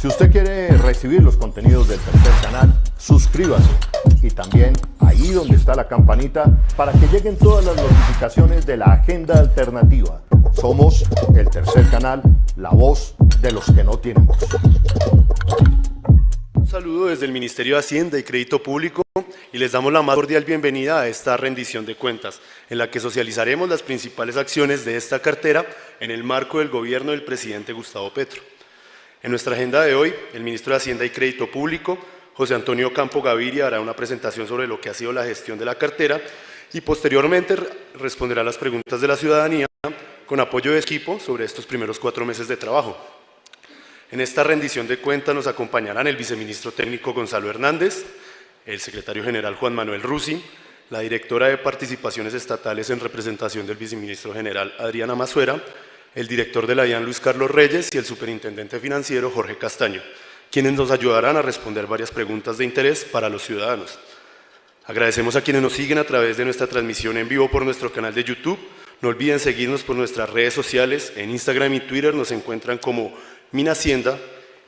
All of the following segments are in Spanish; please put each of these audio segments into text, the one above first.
Si usted quiere recibir los contenidos del Tercer Canal, suscríbase y también ahí donde está la campanita para que lleguen todas las notificaciones de la agenda alternativa. Somos el Tercer Canal, la voz de los que no tienen voz. Un saludo desde el Ministerio de Hacienda y Crédito Público y les damos la más cordial bienvenida a esta rendición de cuentas, en la que socializaremos las principales acciones de esta cartera en el marco del gobierno del presidente Gustavo Petro. En nuestra agenda de hoy, el ministro de Hacienda y Crédito Público, José Antonio Campo Gaviria, hará una presentación sobre lo que ha sido la gestión de la cartera y posteriormente responderá las preguntas de la ciudadanía con apoyo de equipo sobre estos primeros 4 meses de trabajo. En esta rendición de cuentas nos acompañarán el viceministro técnico Gonzalo Hernández, el secretario general Juan Manuel Rusi, la directora de Participaciones Estatales en representación del viceministro general Adriana Mazuera, el director de la DIAN Luis Carlos Reyes y el superintendente financiero Jorge Castaño, quienes nos ayudarán a responder varias preguntas de interés para los ciudadanos. Agradecemos a quienes nos siguen a través de nuestra transmisión en vivo por nuestro canal de YouTube. No olviden seguirnos por nuestras redes sociales. En Instagram y Twitter nos encuentran como Minhacienda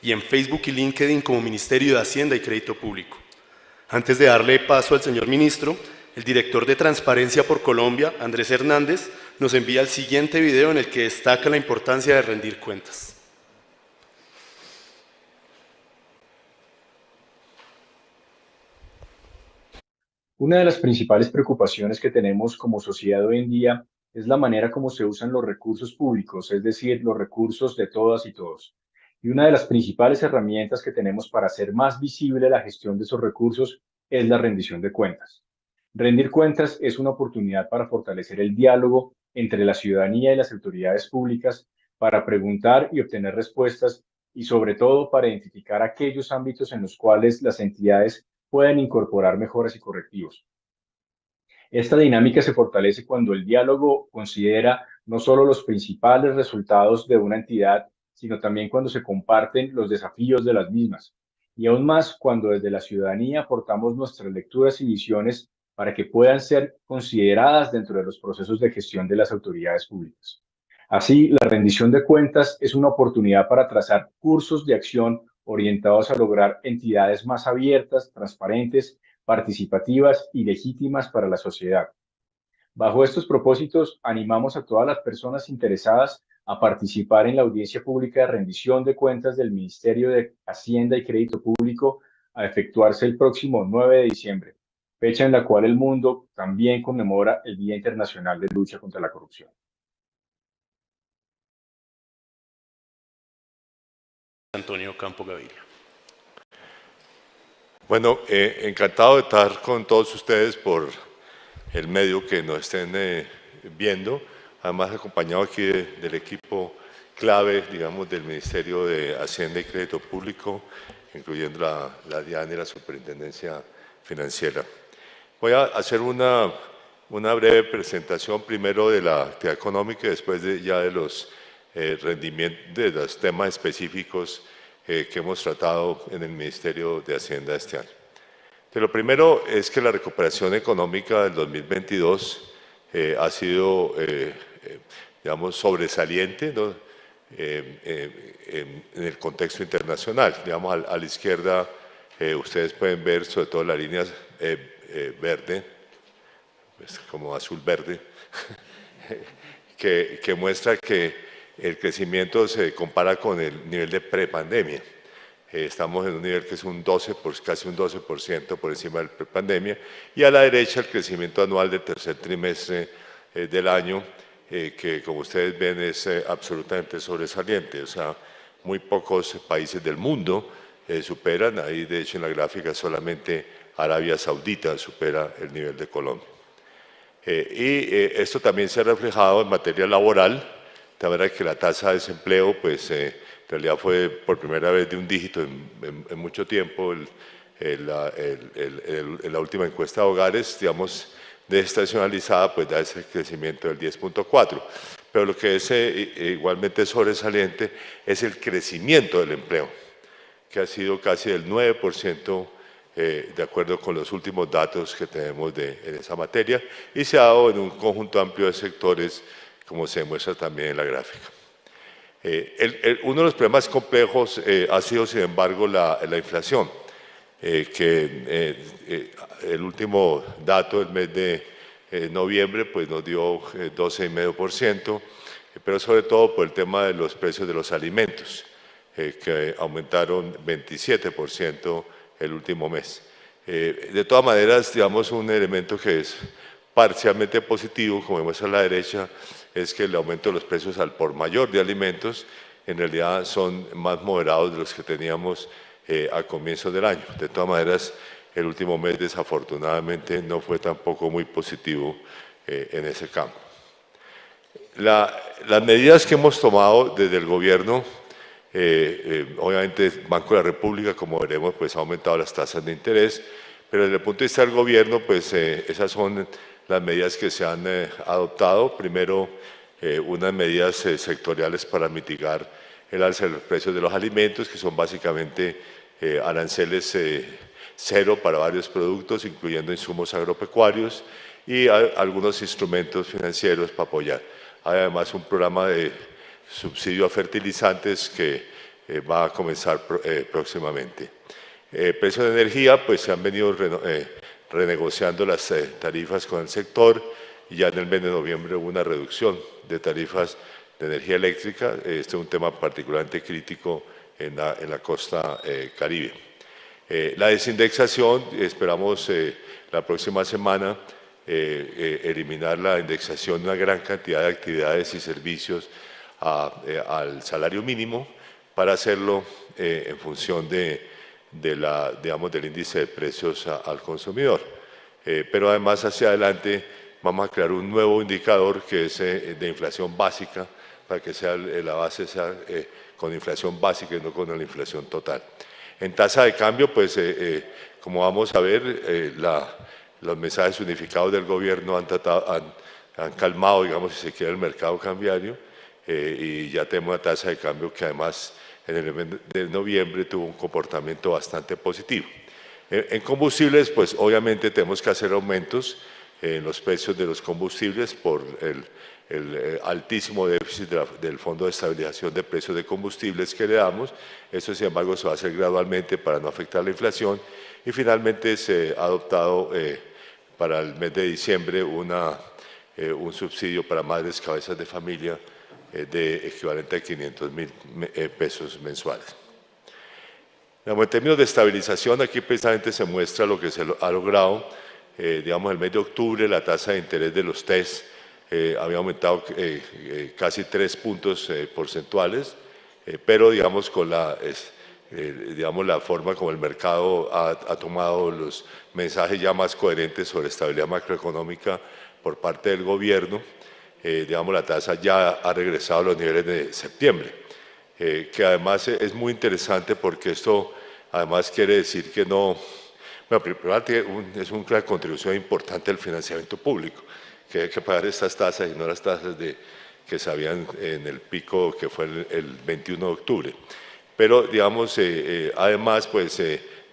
y en Facebook y LinkedIn como Ministerio de Hacienda y Crédito Público. Antes de darle paso al señor ministro, el director de Transparencia por Colombia, Andrés Hernández, nos envía el siguiente video en el que destaca la importancia de rendir cuentas. Una de las principales preocupaciones que tenemos como sociedad hoy en día es la manera como se usan los recursos públicos, es decir, los recursos de todas y todos. Y una de las principales herramientas que tenemos para hacer más visible la gestión de esos recursos es la rendición de cuentas. Rendir cuentas es una oportunidad para fortalecer el diálogo entre la ciudadanía y las autoridades públicas, para preguntar y obtener respuestas y sobre todo para identificar aquellos ámbitos en los cuales las entidades pueden incorporar mejoras y correctivos. Esta dinámica se fortalece cuando el diálogo considera no solo los principales resultados de una entidad, sino también cuando se comparten los desafíos de las mismas. Y aún más cuando desde la ciudadanía aportamos nuestras lecturas y visiones para que puedan ser consideradas dentro de los procesos de gestión de las autoridades públicas. Así, la rendición de cuentas es una oportunidad para trazar cursos de acción orientados a lograr entidades más abiertas, transparentes, participativas y legítimas para la sociedad. Bajo estos propósitos, animamos a todas las personas interesadas a participar en la audiencia pública de rendición de cuentas del Ministerio de Hacienda y Crédito Público a efectuarse el próximo 9 de diciembre, fecha en la cual el mundo también conmemora el Día Internacional de Lucha contra la Corrupción. Antonio Campo Gaviria. Bueno, encantado de estar con todos ustedes por el medio que nos estén viendo, además acompañado aquí del equipo clave, digamos, del Ministerio de Hacienda y Crédito Público, incluyendo la DIAN y la Superintendencia Financiera. Voy a hacer una breve presentación primero de la actividad económica y después ya de los rendimientos, de los temas específicos que hemos tratado en el Ministerio de Hacienda este año. Lo primero es que la recuperación económica del 2022 ha sido, digamos, sobresaliente, ¿no? En el contexto internacional. Digamos, a la izquierda ustedes pueden ver sobre todo la línea verde, pues como azul-verde, que muestra que el crecimiento se compara con el nivel de prepandemia. Estamos en un nivel que es casi un 12% por encima del prepandemia, y a la derecha el crecimiento anual del tercer trimestre del año, que como ustedes ven es absolutamente sobresaliente. O sea, muy pocos países del mundo superan, ahí de hecho en la gráfica solamente Arabia Saudita supera el nivel de Colombia. Esto también se ha reflejado en materia laboral, de manera que la tasa de desempleo, pues en realidad fue por primera vez de un dígito en mucho tiempo. En la última encuesta de hogares, digamos, desestacionalizada, pues da ese crecimiento del 10.4%. Pero lo que es igualmente sobresaliente es el crecimiento del empleo, que ha sido casi del 9%, de acuerdo con los últimos datos que tenemos en esa materia, y se ha dado en un conjunto amplio de sectores, como se muestra también en la gráfica. Uno de los problemas complejos ha sido, sin embargo, la inflación, que el último dato del mes de noviembre pues, nos dio 12,5%, pero sobre todo por el tema de los precios de los alimentos, que aumentaron 27% el último mes. De todas maneras, digamos, un elemento que es parcialmente positivo, como muestra a la derecha, es que el aumento de los precios al por mayor de alimentos en realidad son más moderados de los que teníamos a comienzos del año. De todas maneras, el último mes desafortunadamente no fue tampoco muy positivo en ese campo. Las medidas que hemos tomado desde el gobierno, obviamente el Banco de la República, como veremos, pues ha aumentado las tasas de interés, pero desde el punto de vista del gobierno, pues esas son las medidas que se han adoptado. Primero, unas medidas sectoriales para mitigar el alza de los precios de los alimentos, que son básicamente aranceles cero para varios productos, incluyendo insumos agropecuarios y algunos instrumentos financieros para apoyar. Hay además un programa de subsidio a fertilizantes que va a comenzar próximamente. Precios de energía, pues se han venido renegociando las tarifas con el sector y ya en el mes de noviembre hubo una reducción de tarifas de energía eléctrica. Este es un tema particularmente crítico en la costa caribe. La desindexación, esperamos la próxima semana eliminar la indexación de una gran cantidad de actividades y servicios al salario mínimo para hacerlo en función digamos, del índice de precios al consumidor. Pero además hacia adelante vamos a crear un nuevo indicador que es de inflación básica para que la base sea con inflación básica y no con la inflación total. En tasa de cambio, pues como vamos a ver, los mensajes unificados del gobierno han calmado, digamos, si se quiere, el mercado cambiario y ya tenemos una tasa de cambio que además en el mes de noviembre tuvo un comportamiento bastante positivo. En combustibles, pues obviamente tenemos que hacer aumentos en los precios de los combustibles por el altísimo déficit del Fondo de Estabilización de Precios de Combustibles que le damos. Eso, sin embargo, se va a hacer gradualmente para no afectar la inflación. Y finalmente se ha adoptado para el mes de diciembre un subsidio para madres cabezas de familia de equivalente a 500.000 pesos mensuales. En términos de estabilización, aquí precisamente se muestra lo que se ha logrado. Digamos, el mes de octubre la tasa de interés de los TES había aumentado casi 3 puntos porcentuales, pero digamos, con digamos, la forma como el mercado ha tomado los mensajes ya más coherentes sobre estabilidad macroeconómica por parte del gobierno, digamos, la tasa ya ha regresado a los niveles de septiembre, que además es muy interesante porque esto además quiere decir que no, bueno, primero es una contribución importante al financiamiento público, que hay que pagar estas tasas y no las tasas que se habían en el pico que fue el 21 de octubre. Pero, digamos, además, pues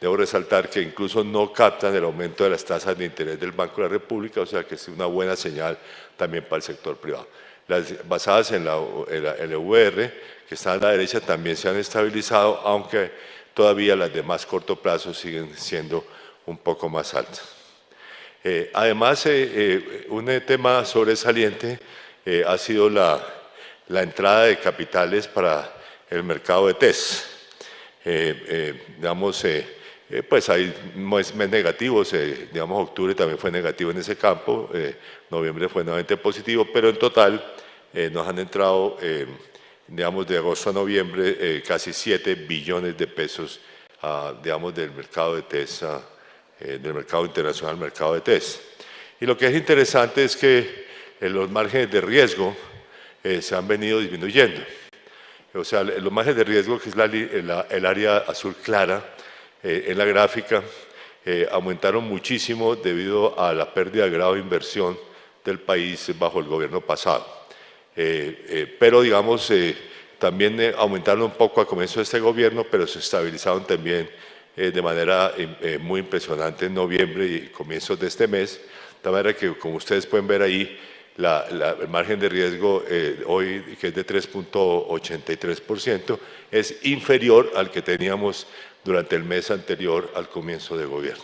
debo resaltar que incluso no captan el aumento de las tasas de interés del Banco de la República, o sea que es una buena señal también para el sector privado. Las basadas en la LVR, que está a la derecha, también se han estabilizado, aunque todavía las de más corto plazo siguen siendo un poco más altas. Además, un tema sobresaliente ha sido la entrada de capitales para el mercado de TES. Digamos, pues hay meses negativos, digamos, octubre también fue negativo en ese campo, noviembre fue nuevamente positivo, pero en total nos han entrado, digamos, de agosto a noviembre, casi 7 billones de pesos, digamos, del mercado de TES, del mercado internacional al mercado de TES. Y lo que es interesante es que los márgenes de riesgo se han venido disminuyendo. O sea, los márgenes de riesgo, que es el área azul clara en la gráfica, aumentaron muchísimo debido a la pérdida de grado de inversión del país bajo el gobierno pasado. Pero, digamos, también aumentaron un poco a comienzo de este gobierno, pero se estabilizaron también de manera muy impresionante en noviembre y comienzos de este mes, de manera que, como ustedes pueden ver ahí, el margen de riesgo hoy, que es de 3.83%, es inferior al que teníamos durante el mes anterior al comienzo de gobierno.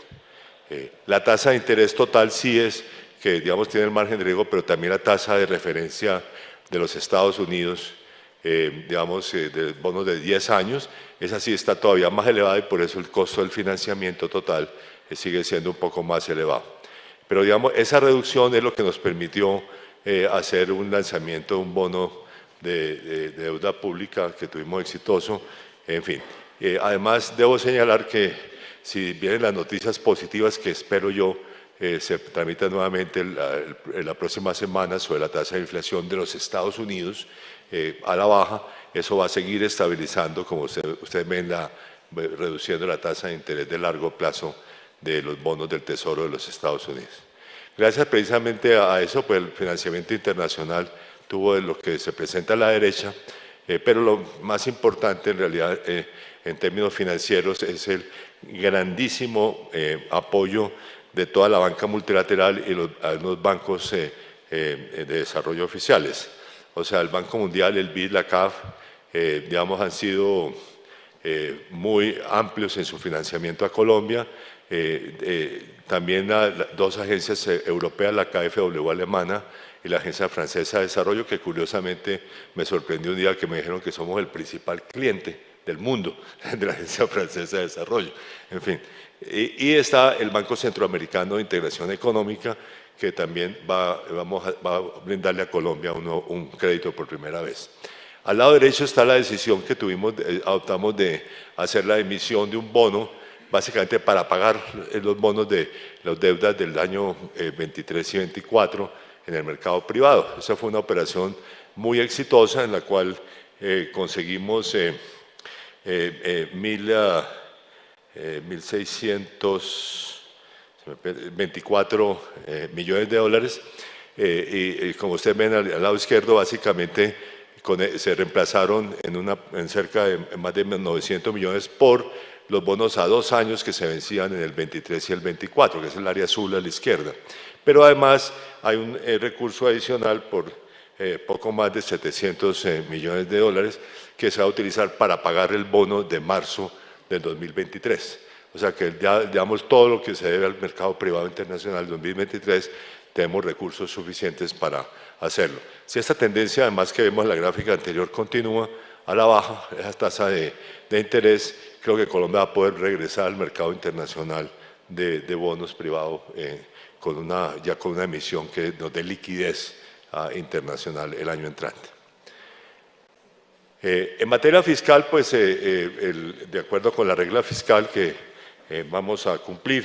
La tasa de interés total sí es que, digamos, tiene el margen de riesgo, pero también la tasa de referencia de los Estados Unidos, digamos, de bonos de 10 años, esa sí está todavía más elevada y por eso el costo del financiamiento total sigue siendo un poco más elevado. Pero, digamos, esa reducción es lo que nos permitió hacer un lanzamiento de un bono de deuda pública que tuvimos exitoso, en fin. Además, debo señalar que si vienen las noticias positivas que espero yo se tramitan nuevamente la próxima semana sobre la tasa de inflación de los Estados Unidos a la baja, eso va a seguir estabilizando, como ustedes ven, reduciendo la tasa de interés de largo plazo de los bonos del Tesoro de los Estados Unidos. Gracias precisamente a eso, pues el financiamiento internacional tuvo lo que se presenta a la derecha, pero lo más importante en realidad en términos financieros es el grandísimo apoyo de toda la banca multilateral y los bancos de desarrollo oficiales. O sea, el Banco Mundial, el BID, la CAF, digamos, han sido muy amplios en su financiamiento a Colombia. También dos agencias europeas, la KfW alemana y la Agencia Francesa de Desarrollo, que curiosamente me sorprendió un día que me dijeron que somos el principal cliente del mundo de la Agencia Francesa de Desarrollo. En fin, y está el Banco Centroamericano de Integración Económica, que también va a brindarle a Colombia un crédito por primera vez. Al lado derecho está la decisión que adoptamos de hacer la emisión de un bono, básicamente para pagar los bonos de las deudas del año 23 y 24 en el mercado privado. Esa fue una operación muy exitosa en la cual conseguimos 1.624 millones de dólares y como ustedes ven al lado izquierdo, básicamente se reemplazaron en cerca de más de 900 millones por los bonos a 2 años que se vencían en el 23 y el 24, que es el área azul a la izquierda. Pero además hay un recurso adicional por poco más de 700 millones de dólares que se va a utilizar para pagar el bono de marzo del 2023. O sea que ya, digamos, todo lo que se debe al mercado privado internacional 2023, tenemos recursos suficientes para hacerlo. Si esta tendencia, además que vemos en la gráfica anterior, continúa a la baja, esa tasa de interés, creo que Colombia va a poder regresar al mercado internacional de bonos privados ya con una emisión que nos dé liquidez internacional el año entrante. En materia fiscal, pues de acuerdo con la regla fiscal que vamos a cumplir,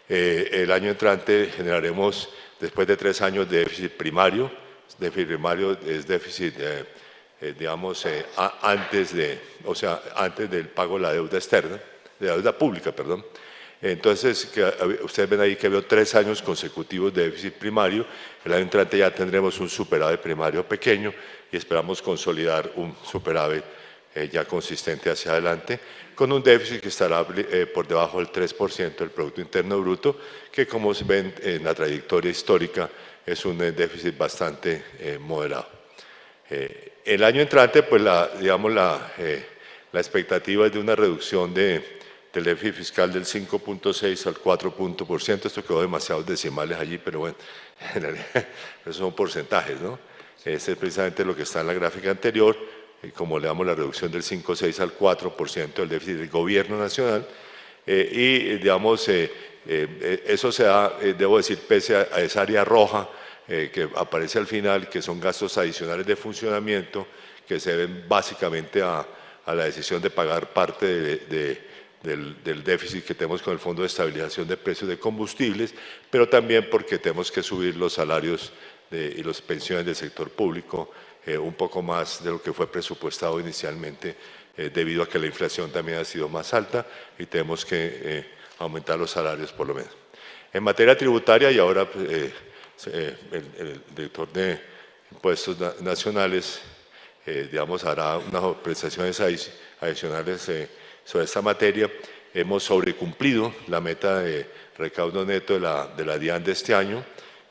el año entrante generaremos, después de 3 años de déficit primario es déficit, digamos, antes del pago de la deuda externa, de la deuda pública, perdón. Entonces, ustedes ven ahí que veo 3 años consecutivos de déficit primario. El año entrante ya tendremos un superávit primario pequeño y esperamos consolidar un superávit ya consistente hacia adelante, con un déficit que estará por debajo del 3% del Producto Interno Bruto, que como se ven en la trayectoria histórica es un déficit bastante moderado. El año entrante, pues la expectativa es de una reducción del déficit fiscal del 5.6 al 4%. Esto quedó demasiados decimales allí, pero bueno, en realidad, esos son porcentajes, ¿no? Ese es precisamente lo que está en la gráfica anterior, como le damos la reducción del 5.6 al 4% del déficit del gobierno nacional, y digamos, eso se da, debo decir, pese a esa área roja que aparece al final, que son gastos adicionales de funcionamiento, que se deben básicamente a la decisión de pagar parte del déficit que tenemos con el Fondo de Estabilización de Precios de Combustibles, pero también porque tenemos que subir los salarios y las pensiones del sector público un poco más de lo que fue presupuestado inicialmente, debido a que la inflación también ha sido más alta y tenemos que aumentar los salarios por lo menos. En materia tributaria, y ahora el director de Impuestos Nacionales, digamos, hará unas prestaciones adicionales sobre esta materia. Hemos sobrecumplido la meta de recaudo neto de la DIAN de este año.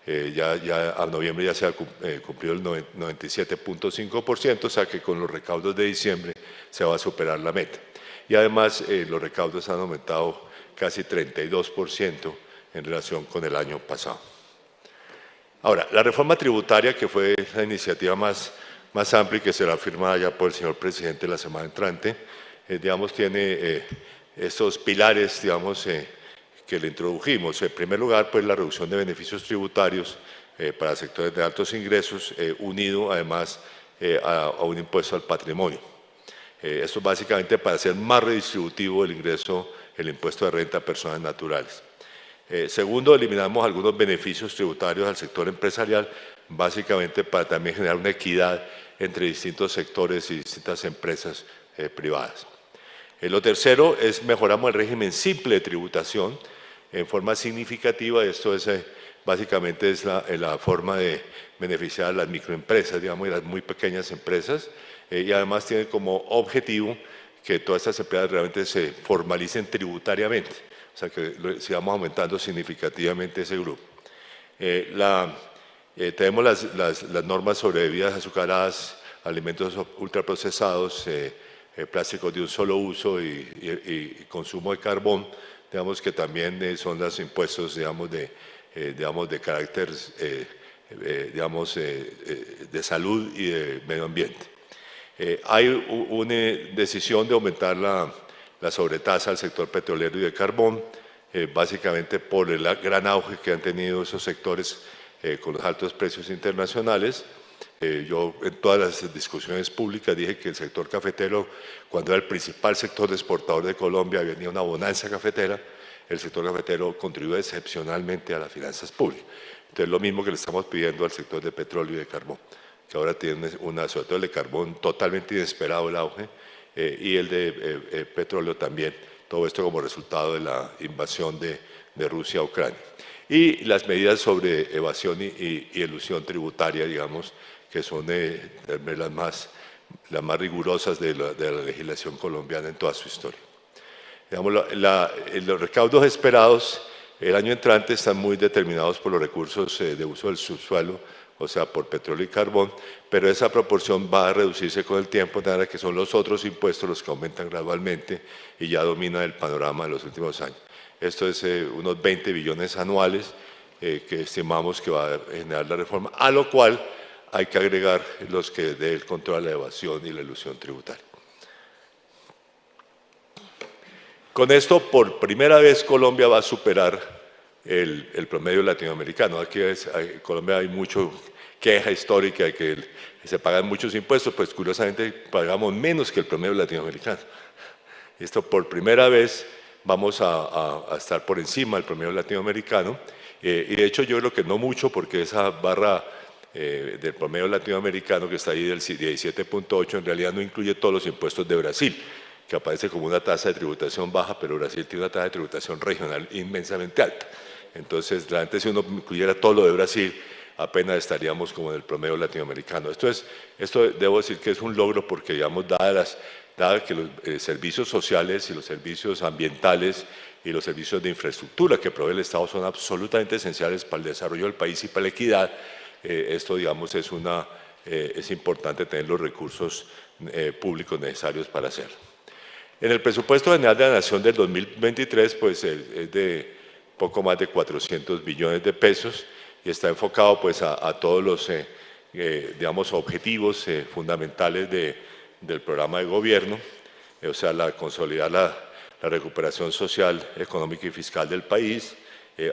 ya a noviembre ya se ha cumplido el 97.5%, o sea que con los recaudos de diciembre se va a superar la meta. Y además los recaudos han aumentado casi 32% en relación con el año pasado. Ahora, la reforma tributaria, que fue la iniciativa más amplia y que será firmada ya por el señor presidente la semana entrante, digamos, tiene estos pilares, digamos, que le introdujimos. En primer lugar, pues la reducción de beneficios tributarios para sectores de altos ingresos, unido además a un impuesto al patrimonio. Esto es básicamente para hacer más redistributivo el ingreso, el impuesto de renta a personas naturales. Segundo, eliminamos algunos beneficios tributarios al sector empresarial, básicamente para también generar una equidad entre distintos sectores y distintas empresas privadas. Lo tercero es mejoramos el régimen simple de tributación en forma significativa. Esto es básicamente es la forma de beneficiar a las microempresas, digamos, y las muy pequeñas empresas, y además tiene como objetivo que todas estas empresas realmente se formalicen tributariamente, o sea que sigamos aumentando significativamente ese grupo. Tenemos las normas sobre bebidas azucaradas, alimentos ultraprocesados, plásticos de un solo uso y consumo de carbón, digamos que también son los impuestos, digamos, de carácter, de salud y de medio ambiente. Hay una decisión de aumentar la sobretasa al sector petrolero y de carbón, básicamente por el gran auge que han tenido esos sectores con los altos precios internacionales. Yo en todas las discusiones públicas dije que el sector cafetero, cuando era el principal sector exportador de Colombia, venía una bonanza cafetera, el sector cafetero contribuyó excepcionalmente a las finanzas públicas. Entonces, lo mismo que le estamos pidiendo al sector de petróleo y de carbón, que ahora tiene sobre todo el de carbón, totalmente inesperado el auge, y el de petróleo también, todo esto como resultado de la invasión de Rusia a Ucrania. Y las medidas sobre evasión y elusión tributaria, digamos, que son las más rigurosas de la legislación colombiana en toda su historia. Digamos, los recaudos esperados el año entrante están muy determinados por los recursos de uso del subsuelo, o sea, por petróleo y carbón, pero esa proporción va a reducirse con el tiempo, de manera que son los otros impuestos los que aumentan gradualmente y ya domina el panorama de los últimos años. Esto es unos 20 billones anuales que estimamos que va a generar la reforma, a lo cual hay que agregar los que dé el control a la evasión y la elusión tributaria. Con esto, por primera vez, Colombia va a superar el promedio latinoamericano. Aquí en Colombia hay mucho queja histórica de que se pagan muchos impuestos, pues curiosamente pagamos menos que el promedio latinoamericano. Esto por primera vez vamos a estar por encima del promedio latinoamericano, y de hecho yo creo que no mucho, porque esa barra del promedio latinoamericano que está ahí del 17.8 en realidad no incluye todos los impuestos de Brasil, que aparece como una tasa de tributación baja, pero Brasil tiene una tasa de tributación regional inmensamente alta. Entonces, realmente si uno incluyera todo lo de Brasil, apenas estaríamos como en el promedio latinoamericano. Esto debo decir que es un logro porque, digamos, dada que los servicios sociales y los servicios ambientales y los servicios de infraestructura que provee el Estado son absolutamente esenciales para el desarrollo del país y para la equidad, esto, digamos, es importante tener los recursos públicos necesarios para hacerlo. En el presupuesto general de la Nación del 2023, pues es de poco más de 400 billones de pesos y está enfocado pues a todos los digamos, objetivos fundamentales del programa de gobierno, o sea, consolidar la recuperación social, económica y fiscal del país,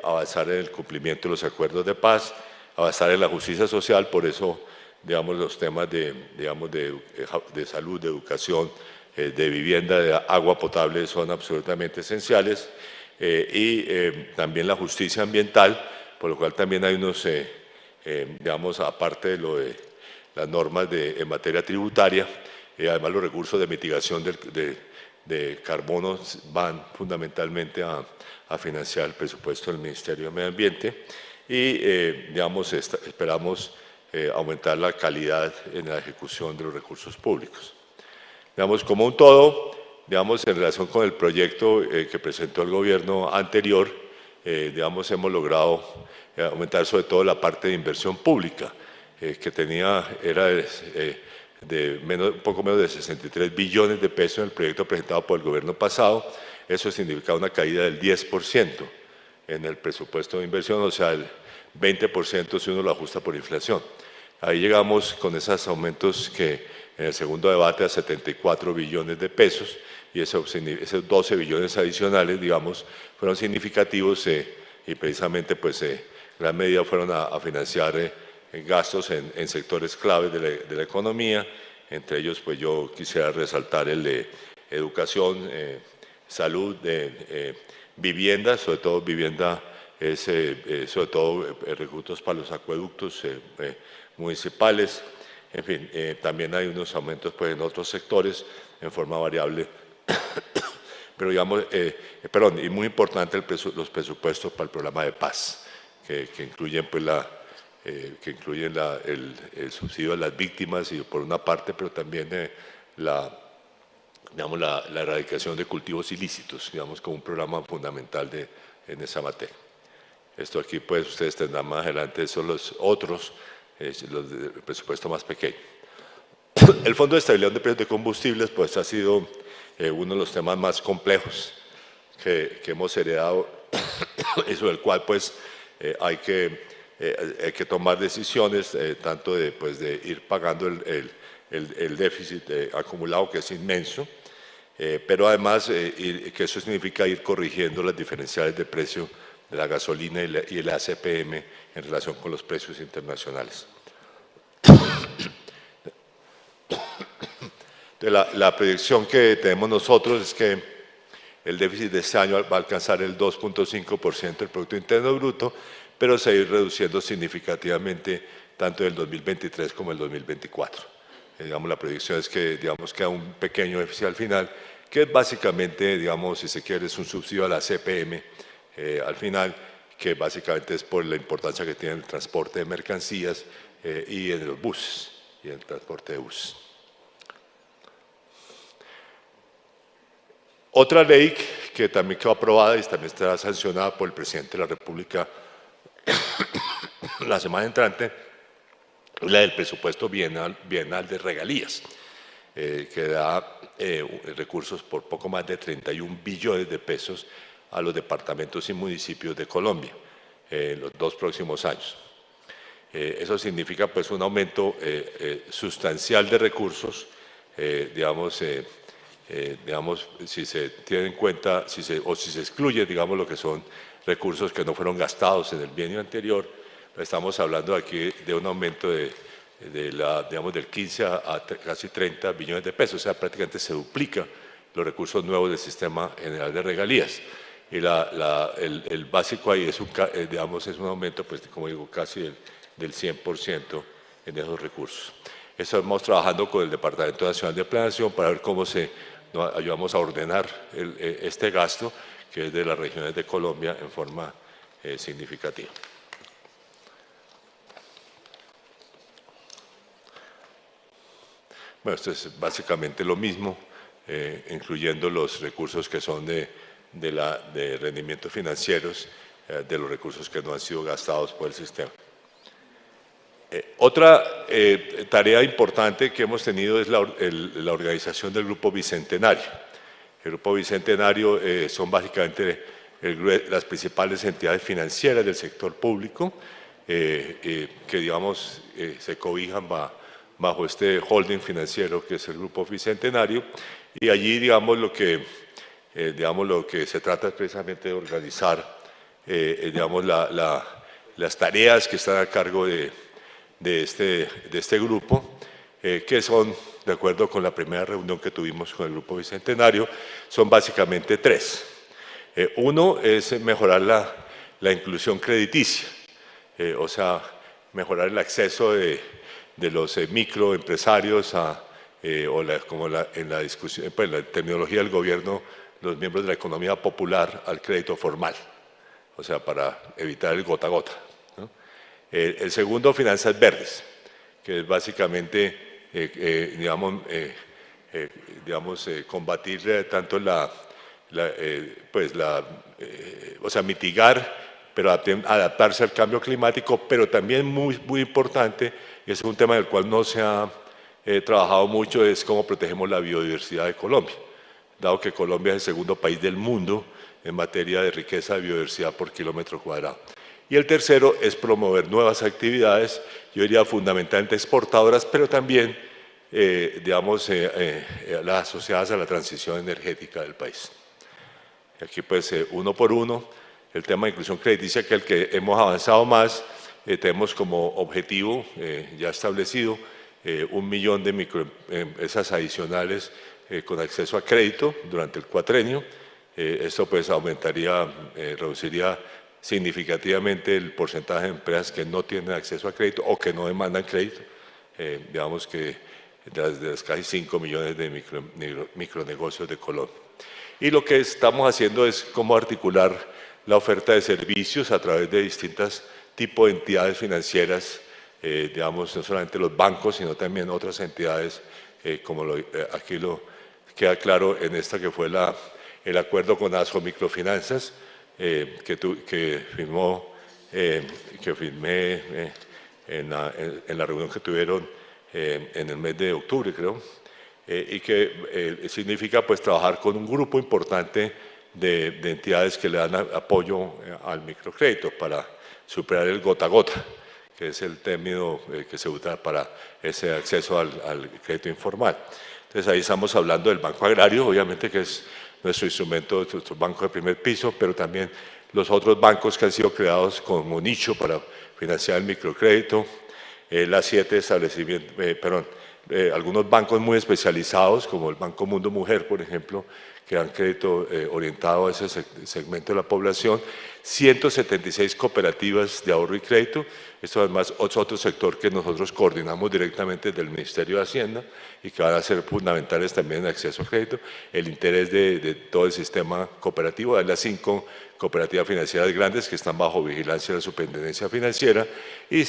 avanzar en el cumplimiento de los acuerdos de paz, avanzar en la justicia social. Por eso, digamos, los temas de salud, de educación, de vivienda, de agua potable son absolutamente esenciales, y también la justicia ambiental, por lo cual también hay unos, digamos, aparte de las normas en materia tributaria, además los recursos de mitigación de carbono van fundamentalmente a financiar el presupuesto del Ministerio de Medio Ambiente, y digamos, esperamos aumentar la calidad en la ejecución de los recursos públicos. Digamos, como un todo, digamos, en relación con el proyecto que presentó el gobierno anterior, digamos, hemos logrado aumentar sobre todo la parte de inversión pública, que era un poco menos de 63 billones de pesos en el proyecto presentado por el gobierno pasado. Eso significa una caída del 10% en el presupuesto de inversión, o sea, el 20% si uno lo ajusta por inflación. Ahí llegamos con esos aumentos que en el segundo debate a 74 billones de pesos, y esos 12 billones adicionales, digamos, fueron significativos y precisamente pues gran medida fueron a financiar gastos en sectores claves de la economía. Entre ellos pues yo quisiera resaltar el de educación, salud, vivienda, sobre todo vivienda, sobre todo recursos para los acueductos municipales. En fin, también hay unos aumentos pues en otros sectores en forma variable. Pero digamos, y muy importante los presupuestos para el programa de paz, que incluyen pues el subsidio a las víctimas y por una parte, pero también la erradicación de cultivos ilícitos, digamos, como un programa fundamental en esa materia. Esto aquí, pues, ustedes tendrán más adelante, son los otros, los del presupuesto más pequeño. El Fondo de Estabilidad de Precios de Combustibles, pues, ha sido uno de los temas más complejos que hemos heredado y sobre el cual, pues, hay que tomar decisiones, tanto de ir pagando el déficit acumulado, que es inmenso, pero además que eso significa ir corrigiendo las diferenciales de precio de la gasolina y el ACPM en relación con los precios internacionales. La proyección que tenemos nosotros es que el déficit de este año va a alcanzar el 2.5% del Producto Interno Bruto, pero se va a ir reduciendo significativamente tanto en el 2023 como en el 2024. Digamos, la proyección es que, digamos, queda un pequeño déficit al final, que es básicamente, digamos, si se quiere, es un subsidio a la CPM al final, que básicamente es por la importancia que tiene el transporte de mercancías y en los buses, y en el transporte de buses. Otra ley que también quedó aprobada y también estará sancionada por el presidente de la República la semana entrante, es la del presupuesto bienal de regalías, que da recursos por poco más de 31 billones de pesos a los departamentos y municipios de Colombia en los 2 próximos años. Eso significa pues un aumento sustancial de recursos, digamos, si se tiene en cuenta, o si se excluye, digamos, lo que son recursos que no fueron gastados en el bienio anterior, estamos hablando aquí de un aumento digamos, del 15 a casi 30 billones de pesos, o sea, prácticamente se duplica los recursos nuevos del Sistema General de Regalías. Y el básico ahí es un aumento, pues, como digo, casi del 100% en esos recursos. Estamos trabajando con el Departamento Nacional de Planeación para ver cómo nos ayudamos a ordenar este gasto, que es de las regiones de Colombia, en forma significativa. Bueno, esto es básicamente lo mismo, incluyendo los recursos que son de rendimientos financieros, de los recursos que no han sido gastados por el sistema. Otra tarea importante que hemos tenido es la organización del Grupo Bicentenario. El Grupo Bicentenario son básicamente las principales entidades financieras del sector público que, digamos, se cobijan bajo este holding financiero que es el Grupo Bicentenario, y allí, digamos, lo que se trata es precisamente de organizar, digamos, las tareas que están a cargo de este grupo, que son, de acuerdo con la primera reunión que tuvimos con el Grupo Bicentenario, son básicamente 3. Uno es mejorar la inclusión crediticia, o sea, mejorar el acceso de los microempresarios como en la discusión, pues, la terminología del gobierno, los miembros de la economía popular al crédito formal, o sea, para evitar el gota a gota, ¿no? El segundo, finanzas verdes, que es básicamente, combatir tanto mitigar, pero adaptarse al cambio climático, pero también muy importante, y es un tema del cual no se ha trabajado mucho, es cómo protegemos la biodiversidad de Colombia, dado que Colombia es el segundo país del mundo en materia de riqueza de biodiversidad por kilómetro cuadrado. Y el tercero es promover nuevas actividades, yo diría fundamentalmente exportadoras, pero también, las asociadas a la transición energética del país. Aquí pues uno por uno, el tema de inclusión crediticia, que es el que hemos avanzado más, tenemos como objetivo ya establecido 1 millón de microempresas adicionales con acceso a crédito durante el cuatrenio. Esto pues reduciría significativamente el porcentaje de empresas que no tienen acceso a crédito o que no demandan crédito. Digamos que de las casi 5 millones de micronegocios de Colombia. Y lo que estamos haciendo es cómo articular la oferta de servicios a través de distintos tipos de entidades financieras, no solamente los bancos, sino también otras entidades, como aquí lo queda claro en esta que fue el acuerdo con ASCO Microfinanzas, que firmé en la reunión que tuvieron en el mes de octubre, creo, y que significa pues trabajar con un grupo importante de entidades que le dan apoyo al microcrédito para superar el gota a gota, que es el término que se usa para ese acceso al crédito informal. Entonces ahí estamos hablando del Banco Agrario, obviamente que es nuestro instrumento, nuestro banco de primer piso, pero también los otros bancos que han sido creados como nicho para financiar el microcrédito, las 7 establecimientos, algunos bancos muy especializados, como el Banco Mundo Mujer, por ejemplo, que dan crédito orientado a ese segmento de la población, 176 cooperativas de ahorro y crédito. Esto además es otro sector que nosotros coordinamos directamente del Ministerio de Hacienda y que van a ser fundamentales también en el acceso a crédito. El interés de todo el sistema cooperativo, de las 5 cooperativas financieras grandes que están bajo vigilancia de la Superintendencia Financiera y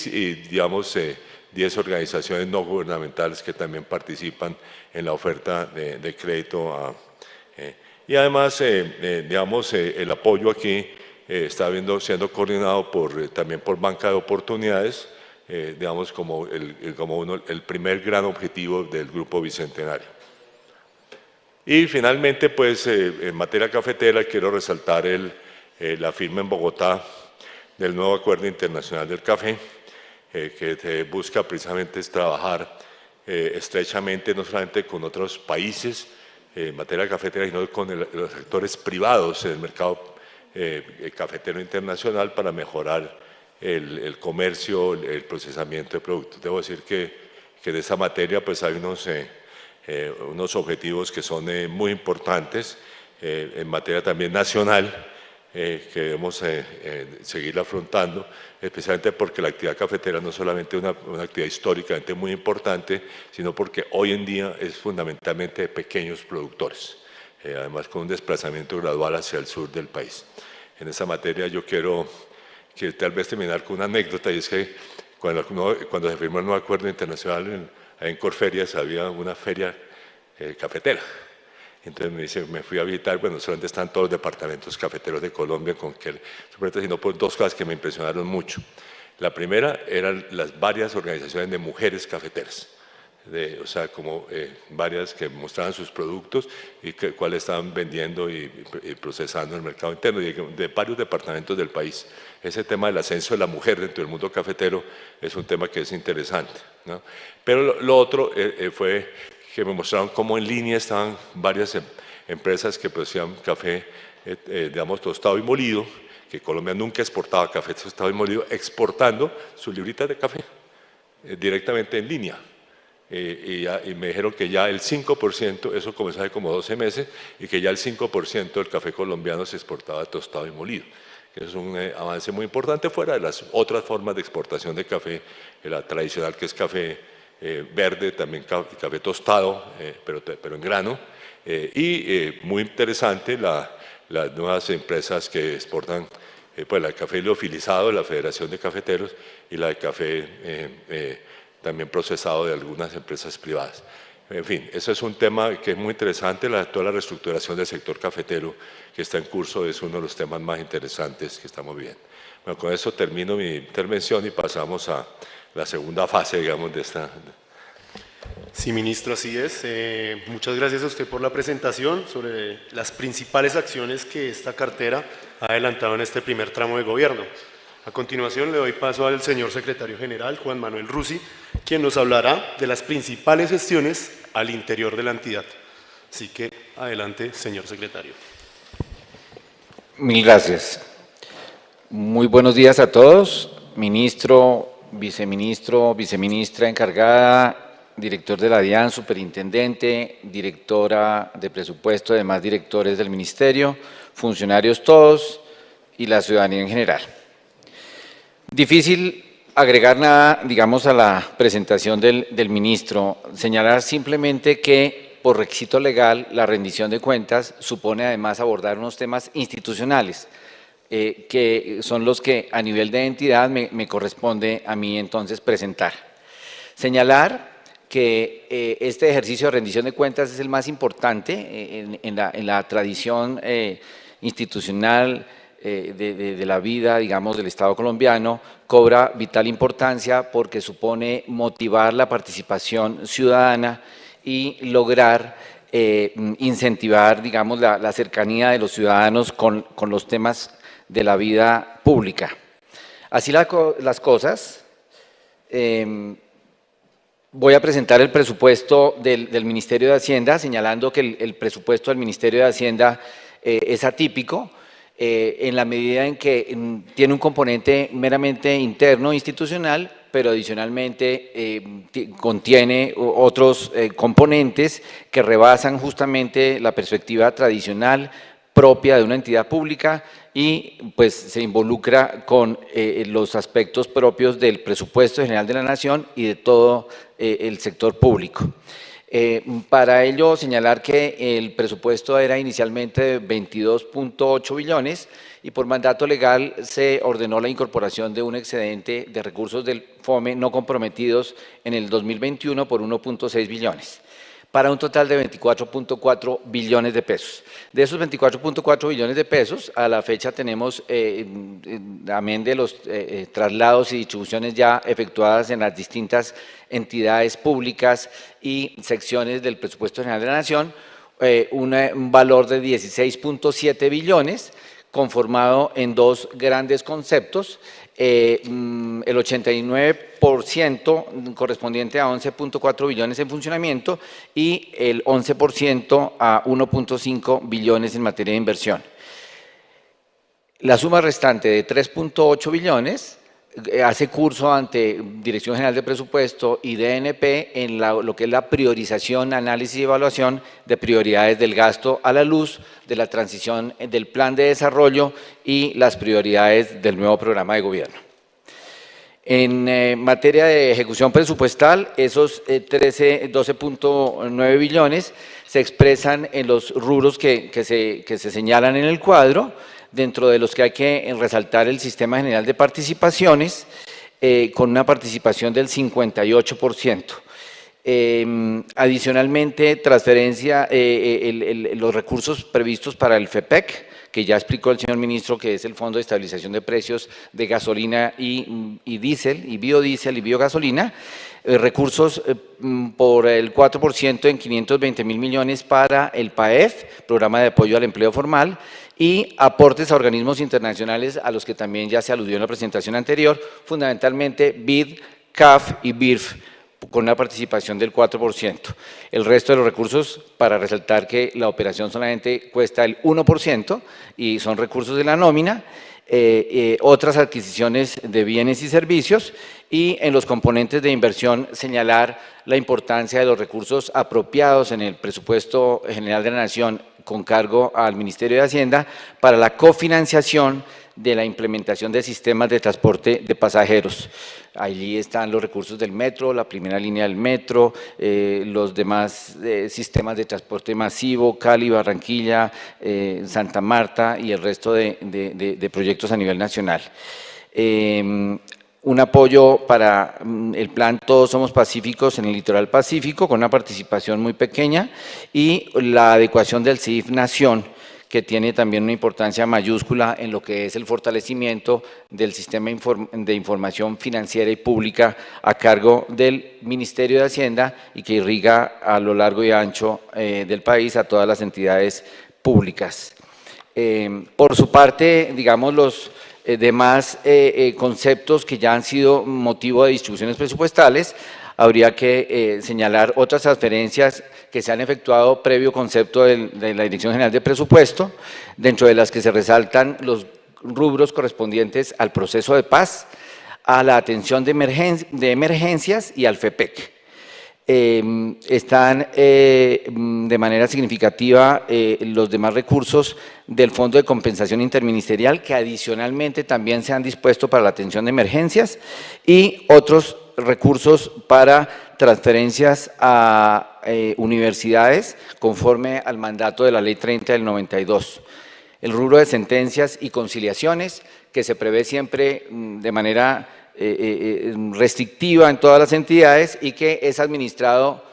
10 organizaciones no gubernamentales que también participan en la oferta de crédito. Y además, el apoyo aquí está siendo coordinado también por Banca de Oportunidades, como el primer gran objetivo del Grupo Bicentenario. Y finalmente, pues, en materia cafetera, quiero resaltar la firma en Bogotá del nuevo Acuerdo Internacional del Café, que busca precisamente trabajar estrechamente no solamente con otros países en materia cafetera, sino con los sectores privados en el mercado cafetero internacional para mejorar el comercio, el procesamiento de productos. Debo decir que de esa materia pues hay unos objetivos que son muy importantes en materia también nacional, que debemos seguir afrontando, especialmente porque la actividad cafetera no es solamente una actividad históricamente muy importante, sino porque hoy en día es fundamentalmente de pequeños productores, además con un desplazamiento gradual hacia el sur del país. En esa materia yo quiero tal vez terminar con una anécdota, y es que cuando se firmó el nuevo acuerdo internacional en Corferias había una feria cafetera. Entonces me fui a visitar, bueno, solamente están todos los departamentos cafeteros de Colombia, sino por 2 cosas que me impresionaron mucho. La primera eran las varias organizaciones de mujeres cafeteras, varias que mostraban sus productos y cuáles estaban vendiendo y procesando en el mercado interno de varios departamentos del país. Ese tema del ascenso de la mujer dentro del mundo cafetero es un tema que es interesante, ¿no? Pero lo otro fue que me mostraron cómo en línea estaban varias empresas que producían café, tostado y molido, que Colombia nunca exportaba café tostado y molido, exportando sus libritas de café directamente en línea. Y me dijeron que ya el 5%, eso comenzó hace como 12 meses, y que ya el 5% del café colombiano se exportaba tostado y molido. Que eso es un avance muy importante fuera de las otras formas de exportación de café, la tradicional que es café verde, también café tostado, pero en grano, y muy interesante las nuevas empresas que exportan la de café liofilizado, la Federación de Cafeteros, y la de café también procesado de algunas empresas privadas. En fin, ese es un tema que es muy interesante, toda la reestructuración del sector cafetero que está en curso es uno de los temas más interesantes que estamos viendo. Bueno, con eso termino mi intervención y pasamos a la segunda fase, digamos, de esta. Sí, ministro, así es. Muchas gracias a usted por la presentación sobre las principales acciones que esta cartera ha adelantado en este primer tramo de gobierno. A continuación le doy paso al señor secretario general, Juan Manuel Rusi, quien nos hablará de las principales gestiones al interior de la entidad. Así que adelante, señor secretario. Mil gracias. Muy buenos días a todos, ministro, viceministro, viceministra encargada, director de la DIAN, superintendente, directora de presupuesto, demás directores del ministerio, funcionarios todos y la ciudadanía en general. Difícil agregar nada, digamos, a la presentación del ministro, señalar simplemente que por requisito legal la rendición de cuentas supone además abordar unos temas institucionales, que son los que a nivel de entidad me corresponde a mí entonces presentar. Señalar que este ejercicio de rendición de cuentas es el más importante en la tradición institucional de la vida, digamos, del Estado colombiano, cobra vital importancia porque supone motivar la participación ciudadana y lograr incentivar, digamos, la cercanía de los ciudadanos con los temas de la vida pública. Así las cosas, voy a presentar el presupuesto del Ministerio de Hacienda, señalando que el presupuesto del Ministerio de Hacienda es atípico, en la medida en que tiene un componente meramente interno institucional, pero adicionalmente contiene otros componentes que rebasan justamente la perspectiva tradicional propia de una entidad pública y pues se involucra con los aspectos propios del presupuesto general de la Nación y de todo el sector público. Para ello señalar que el presupuesto era inicialmente de 22.8 billones y por mandato legal se ordenó la incorporación de un excedente de recursos del FOME no comprometidos en el 2021 por 1.6 billones, para un total de 24.4 billones de pesos. De esos 24.4 billones de pesos, a la fecha tenemos, amén de los traslados y distribuciones ya efectuadas en las distintas entidades públicas y secciones del presupuesto general de la Nación, un valor de 16.7 billones, conformado en dos grandes conceptos, el 89% correspondiente a 11.4 billones en funcionamiento y el 11% a 1.5 billones en materia de inversión. La suma restante de 3.8 billones hace curso ante Dirección General de Presupuesto y DNP en lo que es la priorización, análisis y evaluación de prioridades del gasto a la luz de la transición del plan de desarrollo y las prioridades del nuevo programa de gobierno. En materia de ejecución presupuestal, esos 12.9 billones se expresan en los rubros que se señalan en el cuadro, dentro de los que hay que resaltar el Sistema General de Participaciones, con una participación del 58%. Adicionalmente, transferencia, los recursos previstos para el FEPEC, que ya explicó el señor ministro, que es el Fondo de Estabilización de Precios de Gasolina y Diésel, y Biodiesel y Biogasolina, recursos por el 4% en 520.000 millones para el PAEF, Programa de Apoyo al Empleo Formal, y aportes a organismos internacionales a los que también ya se aludió en la presentación anterior, fundamentalmente BID, CAF y BIRF, con una participación del 4%. El resto de los recursos, para resaltar que la operación solamente cuesta el 1% y son recursos de la nómina, otras adquisiciones de bienes y servicios, y en los componentes de inversión señalar la importancia de los recursos apropiados en el presupuesto general de la Nación con cargo al Ministerio de Hacienda para la cofinanciación de la implementación de sistemas de transporte de pasajeros. Allí están los recursos del metro, la primera línea del metro, los demás sistemas de transporte masivo, Cali, Barranquilla, Santa Marta y el resto de proyectos a nivel nacional. un apoyo para el plan Todos Somos Pacíficos en el Litoral Pacífico, con una participación muy pequeña, y la adecuación del CIF Nación, que tiene también una importancia mayúscula en lo que es el fortalecimiento del sistema de información financiera y pública a cargo del Ministerio de Hacienda y que irriga a lo largo y ancho del país a todas las entidades públicas. Por su parte, digamos, los demás conceptos que ya han sido motivo de distribuciones presupuestales, habría que señalar otras transferencias que se han efectuado previo concepto de la Dirección General de Presupuesto, dentro de las que se resaltan los rubros correspondientes al proceso de paz, a la atención de emergencias y al FEPEC. Están de manera significativa los demás recursos del Fondo de Compensación Interministerial, que adicionalmente también se han dispuesto para la atención de emergencias, y otros recursos para transferencias a universidades conforme al mandato de la Ley 30 del 92. El rubro de sentencias y conciliaciones, que se prevé siempre de manera restrictiva en todas las entidades y que es administrado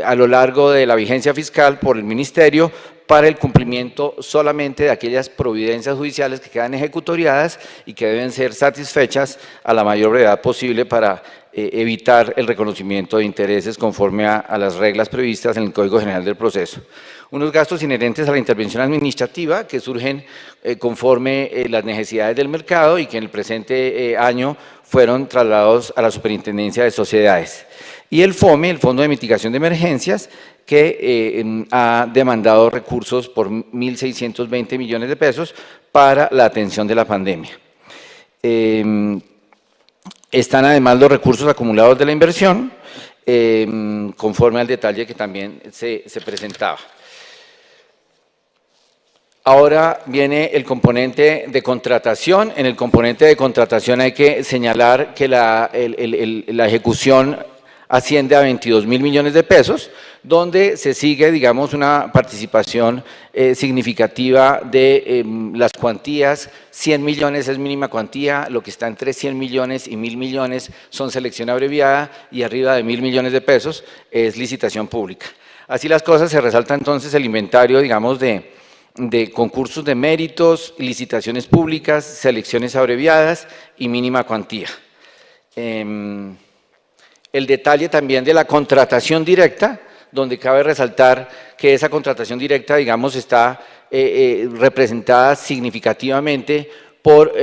a lo largo de la vigencia fiscal por el Ministerio para el cumplimiento solamente de aquellas providencias judiciales que quedan ejecutoriadas y que deben ser satisfechas a la mayor brevedad posible para evitar el reconocimiento de intereses conforme a las reglas previstas en el Código General del Proceso. Unos gastos inherentes a la intervención administrativa que surgen conforme las necesidades del mercado y que en el presente año fueron trasladados a la Superintendencia de Sociedades. Y el FOME, el Fondo de Mitigación de Emergencias, que ha demandado recursos por 1.620 millones de pesos para la atención de la pandemia. Están además los recursos acumulados de la inversión, conforme al detalle que también se presentaba. Ahora viene el componente de contratación. En el componente de contratación hay que señalar que la ejecución asciende a 22.000 millones de pesos, donde se sigue, digamos, una participación significativa de las cuantías. 100 millones es mínima cuantía, lo que está entre 100 millones y 1.000 millones son selección abreviada, y arriba de 1.000 millones de pesos es licitación pública. Así las cosas, se resalta entonces el inventario, digamos, de concursos de méritos, licitaciones públicas, selecciones abreviadas y mínima cuantía. El detalle también de la contratación directa, donde cabe resaltar que esa contratación directa, digamos, está representada significativamente por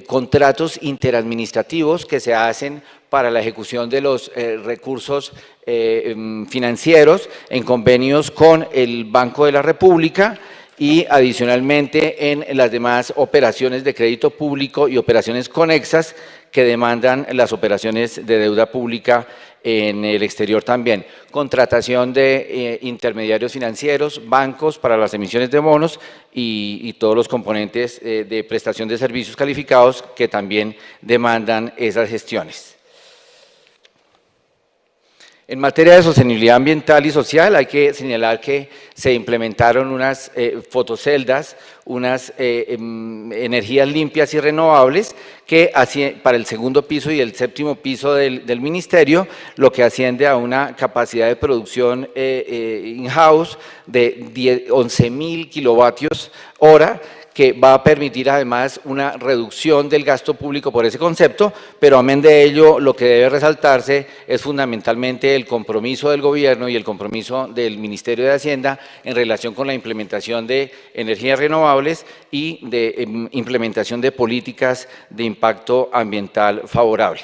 contratos interadministrativos que se hacen para la ejecución de los recursos financieros en convenios con el Banco de la República, y adicionalmente en las demás operaciones de crédito público y operaciones conexas que demandan las operaciones de deuda pública en el exterior también. Contratación de intermediarios financieros, bancos para las emisiones de bonos y todos los componentes de prestación de servicios calificados que también demandan esas gestiones. En materia de sostenibilidad ambiental y social, hay que señalar que se implementaron unas fotoceldas, unas energías limpias y renovables que para el segundo piso y el séptimo piso del Ministerio, lo que asciende a una capacidad de producción in-house de 11.000 kilovatios hora, que va a permitir además una reducción del gasto público por ese concepto, pero amén de ello, lo que debe resaltarse es fundamentalmente el compromiso del gobierno y el compromiso del Ministerio de Hacienda en relación con la implementación de energías renovables y de implementación de políticas de impacto ambiental favorable.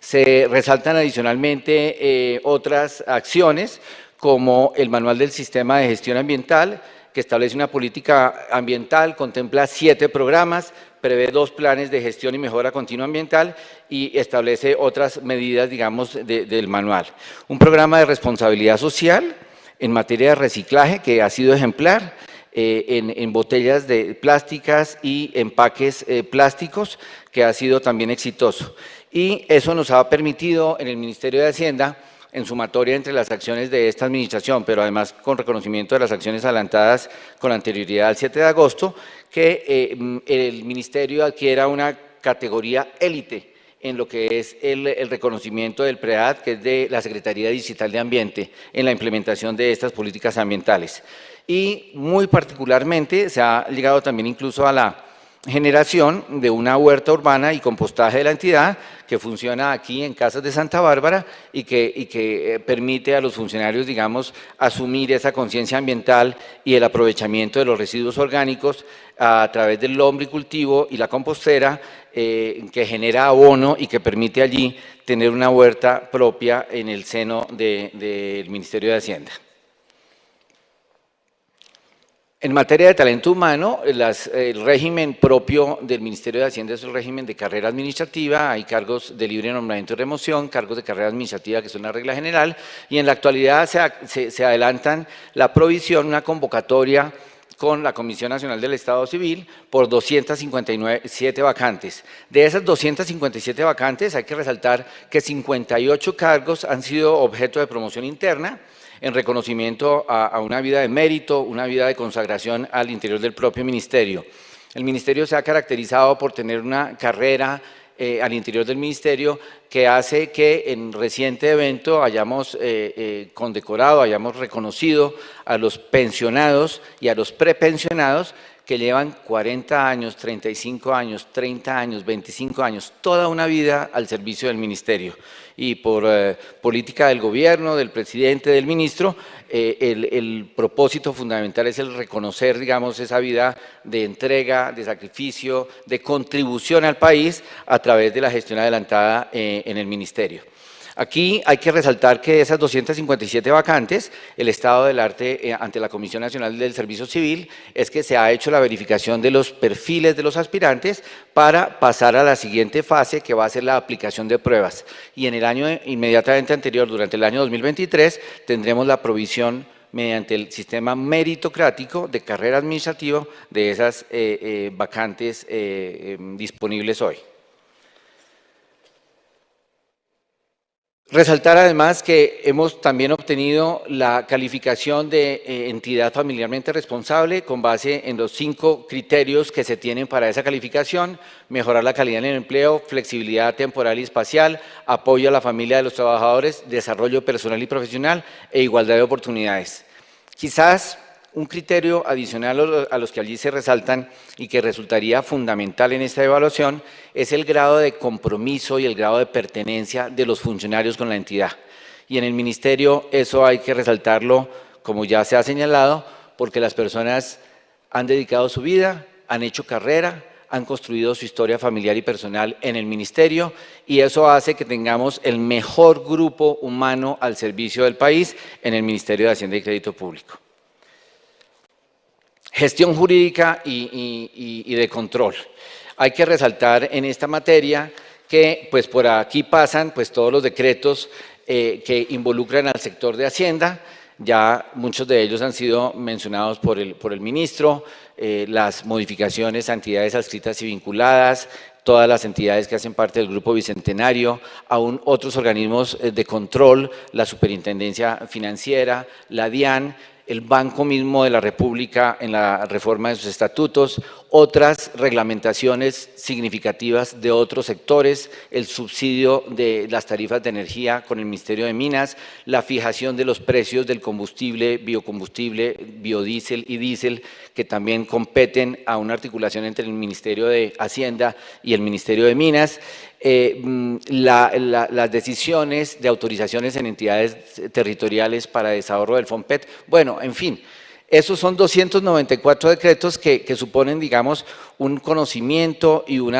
Se resaltan adicionalmente otras acciones, como el Manual del Sistema de Gestión Ambiental, que establece una política ambiental, contempla 7 programas, prevé 2 planes de gestión y mejora continua ambiental y establece otras medidas, digamos, del manual. Un programa de responsabilidad social en materia de reciclaje que ha sido ejemplar en botellas de plásticas y empaques plásticos, que ha sido también exitoso. Y eso nos ha permitido en el Ministerio de Hacienda, en sumatoria entre las acciones de esta administración, pero además con reconocimiento de las acciones adelantadas con anterioridad al 7 de agosto, que el Ministerio adquiera una categoría élite en lo que es el reconocimiento del PREAD, que es de la Secretaría Digital de Ambiente, en la implementación de estas políticas ambientales. Y muy particularmente se ha llegado también incluso a la generación de una huerta urbana y compostaje de la entidad que funciona aquí en Casas de Santa Bárbara y que permite a los funcionarios, digamos, asumir esa conciencia ambiental y el aprovechamiento de los residuos orgánicos a través del lombricultivo y la compostera que genera abono y que permite allí tener una huerta propia en el seno del Ministerio de Hacienda. En materia de talento humano, el régimen propio del Ministerio de Hacienda es el régimen de carrera administrativa, hay cargos de libre nombramiento y remoción, cargos de carrera administrativa que son la regla general, y en la actualidad se adelantan la provisión, una convocatoria con la Comisión Nacional del Estado Civil por 257 vacantes. De esas 257 vacantes hay que resaltar que 58 cargos han sido objeto de promoción interna, en reconocimiento a una vida de mérito, una vida de consagración al interior del propio ministerio. El ministerio se ha caracterizado por tener una carrera al interior del ministerio que hace que en reciente evento hayamos condecorado, hayamos reconocido a los pensionados y a los prepensionados que llevan 40 años, 35 años, 30 años, 25 años, toda una vida al servicio del ministerio. Y por política del gobierno, del presidente, del ministro, el propósito fundamental es el reconocer, digamos, esa vida de entrega, de sacrificio, de contribución al país a través de la gestión adelantada en el ministerio. Aquí hay que resaltar que de esas 257 vacantes, el estado del arte ante la Comisión Nacional del Servicio Civil es que se ha hecho la verificación de los perfiles de los aspirantes para pasar a la siguiente fase, que va a ser la aplicación de pruebas. Y en el año inmediatamente anterior, durante el año 2023, tendremos la provisión mediante el sistema meritocrático de carrera administrativa de esas vacantes disponibles hoy. Resaltar además que hemos también obtenido la calificación de entidad familiarmente responsable con base en los 5 criterios que se tienen para esa calificación: mejorar la calidad en el empleo, flexibilidad temporal y espacial, apoyo a la familia de los trabajadores, desarrollo personal y profesional e igualdad de oportunidades. Quizás un criterio adicional a los que allí se resaltan y que resultaría fundamental en esta evaluación es el grado de compromiso y el grado de pertenencia de los funcionarios con la entidad. Y en el ministerio eso hay que resaltarlo, como ya se ha señalado, porque las personas han dedicado su vida, han hecho carrera, han construido su historia familiar y personal en el ministerio, y eso hace que tengamos el mejor grupo humano al servicio del país en el Ministerio de Hacienda y Crédito Público. Gestión jurídica y de control. Hay que resaltar en esta materia que pues por aquí pasan pues todos los decretos que involucran al sector de Hacienda. Ya muchos de ellos han sido mencionados por el ministro, las modificaciones a entidades adscritas y vinculadas, todas las entidades que hacen parte del Grupo Bicentenario, aún otros organismos de control, la Superintendencia Financiera, la DIAN, el Banco mismo de la República en la reforma de sus estatutos, otras reglamentaciones significativas de otros sectores, el subsidio de las tarifas de energía con el Ministerio de Minas, la fijación de los precios del combustible, biocombustible, biodiesel y diésel, que también competen a una articulación entre el Ministerio de Hacienda y el Ministerio de Minas, las decisiones de autorizaciones en entidades territoriales para desahorro del FOMPET. Bueno, en fin, esos son 294 decretos que suponen, digamos, un conocimiento y un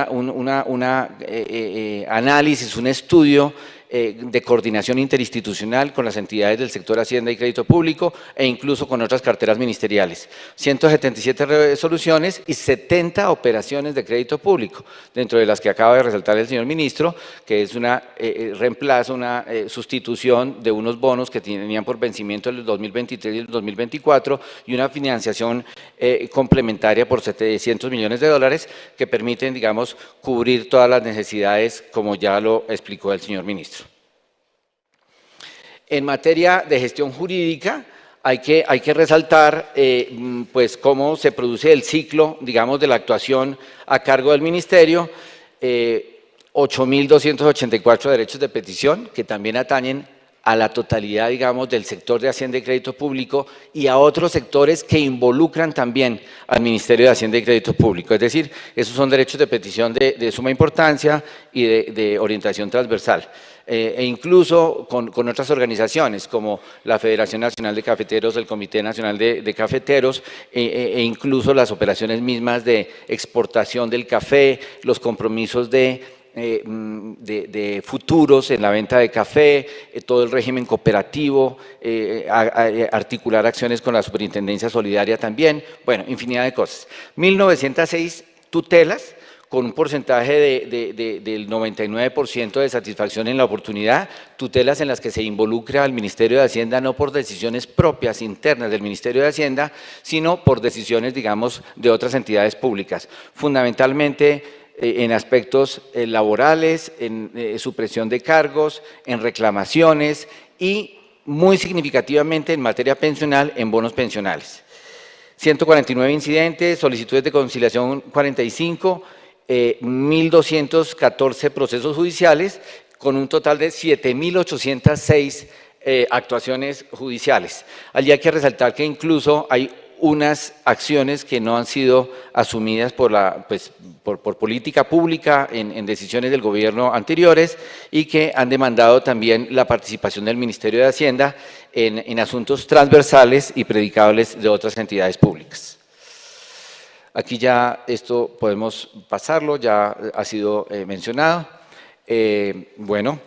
análisis, un estudio de coordinación interinstitucional con las entidades del sector Hacienda y Crédito Público e incluso con otras carteras ministeriales. 177 resoluciones y 70 operaciones de crédito público, dentro de las que acaba de resaltar el señor ministro, que es una reemplazo, una sustitución de unos bonos que tenían por vencimiento el 2023 y el 2024 y una financiación complementaria por $700 millones que permiten, digamos, cubrir todas las necesidades, como ya lo explicó el señor ministro. En materia de gestión jurídica, hay que resaltar pues cómo se produce el ciclo, digamos, de la actuación a cargo del ministerio. 8.284 derechos de petición, que también atañen a la totalidad, digamos, del sector de Hacienda y Crédito Público y a otros sectores que involucran también al Ministerio de Hacienda y Crédito Público. Es decir, esos son derechos de petición de suma importancia y de orientación transversal. E incluso con otras organizaciones como la Federación Nacional de Cafeteros, el Comité Nacional de Cafeteros e incluso las operaciones mismas de exportación del café, los compromisos de futuros en la venta de café, todo el régimen cooperativo, articular acciones con la Superintendencia Solidaria también, bueno, infinidad de cosas. 1.906 tutelas con un porcentaje del 99% de satisfacción en la oportunidad, tutelas en las que se involucra al Ministerio de Hacienda no por decisiones propias internas del Ministerio de Hacienda, sino por decisiones, digamos, de otras entidades públicas, fundamentalmente en aspectos laborales, en supresión de cargos, en reclamaciones y muy significativamente en materia pensional, en bonos pensionales. 149 incidentes, solicitudes de conciliación 45, 1.214 procesos judiciales, con un total de 7.806 actuaciones judiciales. Allí hay que resaltar que incluso hay unas acciones que no han sido asumidas por política pública en decisiones del gobierno anteriores y que han demandado también la participación del Ministerio de Hacienda en asuntos transversales y predicables de otras entidades públicas. Aquí ya esto podemos pasarlo, ya ha sido mencionado. Bueno,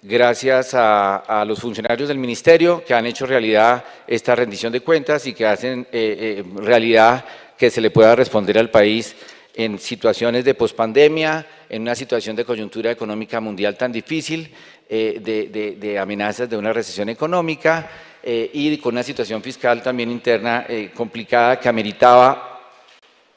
gracias a los funcionarios del Ministerio que han hecho realidad esta rendición de cuentas y que hacen realidad que se le pueda responder al país en situaciones de pospandemia, en una situación de coyuntura económica mundial tan difícil, de amenazas de una recesión económica y con una situación fiscal también interna complicada que ameritaba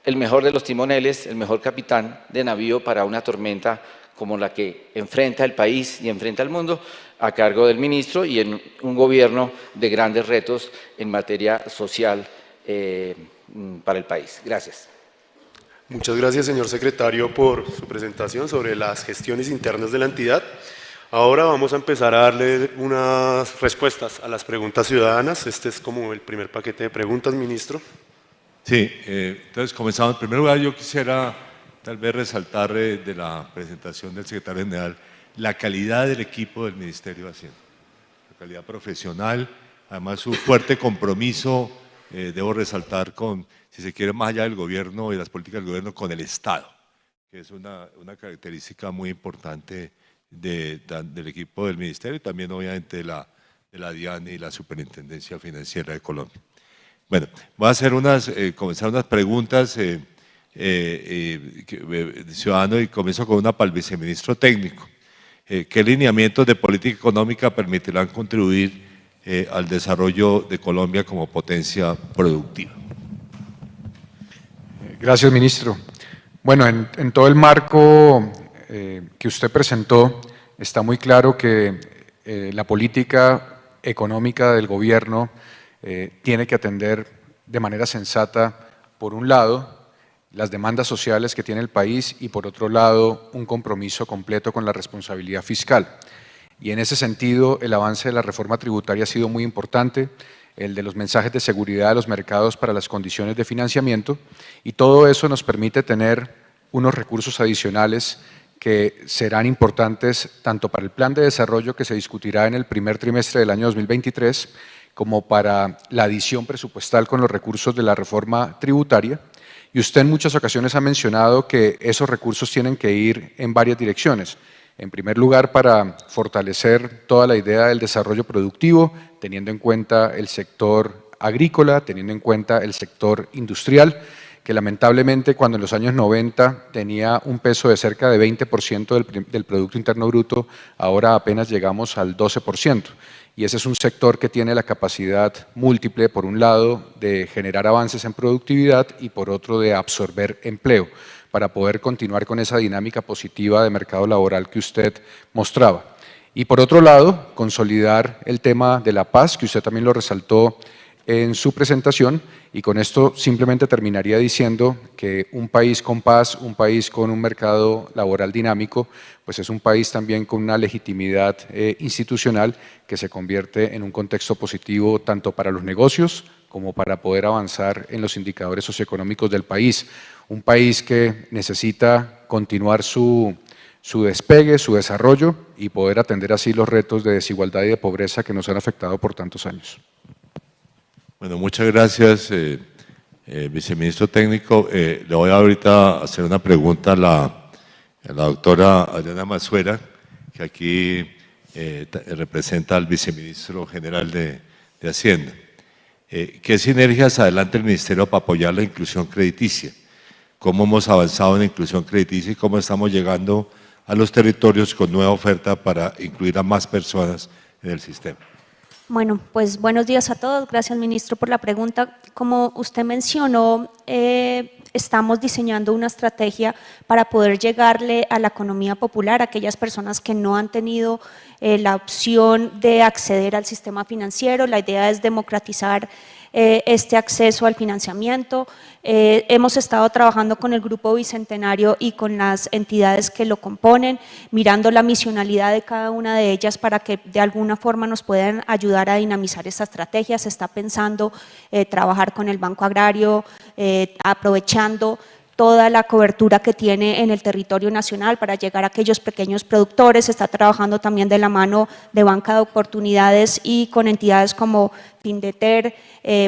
el mejor de los timoneles, el mejor capitán de navío para una tormenta como la que enfrenta el país y enfrenta el mundo, a cargo del ministro y en un gobierno de grandes retos en materia social para el país. Gracias. Muchas gracias, señor secretario, por su presentación sobre las gestiones internas de la entidad. Ahora vamos a empezar a darle unas respuestas a las preguntas ciudadanas. Este es como el primer paquete de preguntas, ministro. Sí, entonces comenzamos. En primer lugar, yo quisiera tal vez resaltar de la presentación del secretario general la calidad del equipo del Ministerio de Hacienda, la calidad profesional, además su fuerte compromiso, debo resaltar con, si se quiere, más allá del gobierno y las políticas del gobierno, con el Estado, que es una característica muy importante del equipo del Ministerio y también obviamente de la DIAN y la Superintendencia Financiera de Colombia. Bueno, voy a hacer comenzar unas preguntas ciudadano y comienzo con una para el viceministro técnico. ¿Qué lineamientos de política económica permitirán contribuir al desarrollo de Colombia como potencia productiva? Gracias, ministro. Bueno, en todo el marco que usted presentó, está muy claro que la política económica del gobierno tiene que atender de manera sensata, por un lado, las demandas sociales que tiene el país y por otro lado, un compromiso completo con la responsabilidad fiscal. Y en ese sentido, el avance de la reforma tributaria ha sido muy importante, el de los mensajes de seguridad de los mercados para las condiciones de financiamiento, y todo eso nos permite tener unos recursos adicionales que serán importantes tanto para el plan de desarrollo que se discutirá en el primer trimestre del año 2023, como para la adición presupuestal con los recursos de la reforma tributaria. Y usted en muchas ocasiones ha mencionado que esos recursos tienen que ir en varias direcciones. En primer lugar, para fortalecer toda la idea del desarrollo productivo, teniendo en cuenta el sector agrícola, teniendo en cuenta el sector industrial, que lamentablemente cuando en los años 90 tenía un peso de cerca de 20% del Producto Interno Bruto, ahora apenas llegamos al 12%. Y ese es un sector que tiene la capacidad múltiple, por un lado, de generar avances en productividad y por otro, de absorber empleo, para poder continuar con esa dinámica positiva de mercado laboral que usted mostraba. Y por otro lado, consolidar el tema de la paz, que usted también lo resaltó en su presentación, y con esto simplemente terminaría diciendo que un país con paz, un país con un mercado laboral dinámico, pues es un país también con una legitimidad institucional que se convierte en un contexto positivo tanto para los negocios como para poder avanzar en los indicadores socioeconómicos del país. Un país que necesita continuar su despegue, su desarrollo y poder atender así los retos de desigualdad y de pobreza que nos han afectado por tantos años. Bueno, muchas gracias, viceministro técnico. Le voy ahorita a hacer una pregunta a la doctora Adriana Masuera, que aquí representa al viceministro general de Hacienda. ¿Qué sinergias adelanta el Ministerio para apoyar la inclusión crediticia? ¿Cómo hemos avanzado en la inclusión crediticia y cómo estamos llegando a los territorios con nueva oferta para incluir a más personas en el sistema? Bueno, pues buenos días a todos. Gracias, ministro, por la pregunta. Como usted mencionó, estamos diseñando una estrategia para poder llegarle a la economía popular, a aquellas personas que no han tenido la opción de acceder al sistema financiero. La idea es democratizar este acceso al financiamiento. Hemos estado trabajando con el Grupo Bicentenario y con las entidades que lo componen, mirando la misionalidad de cada una de ellas para que de alguna forma nos puedan ayudar a dinamizar esta estrategia. Se está pensando trabajar con el Banco Agrario, aprovechando toda la cobertura que tiene en el territorio nacional para llegar a aquellos pequeños productores. Se está trabajando también de la mano de Banca de Oportunidades y con entidades como Findeter,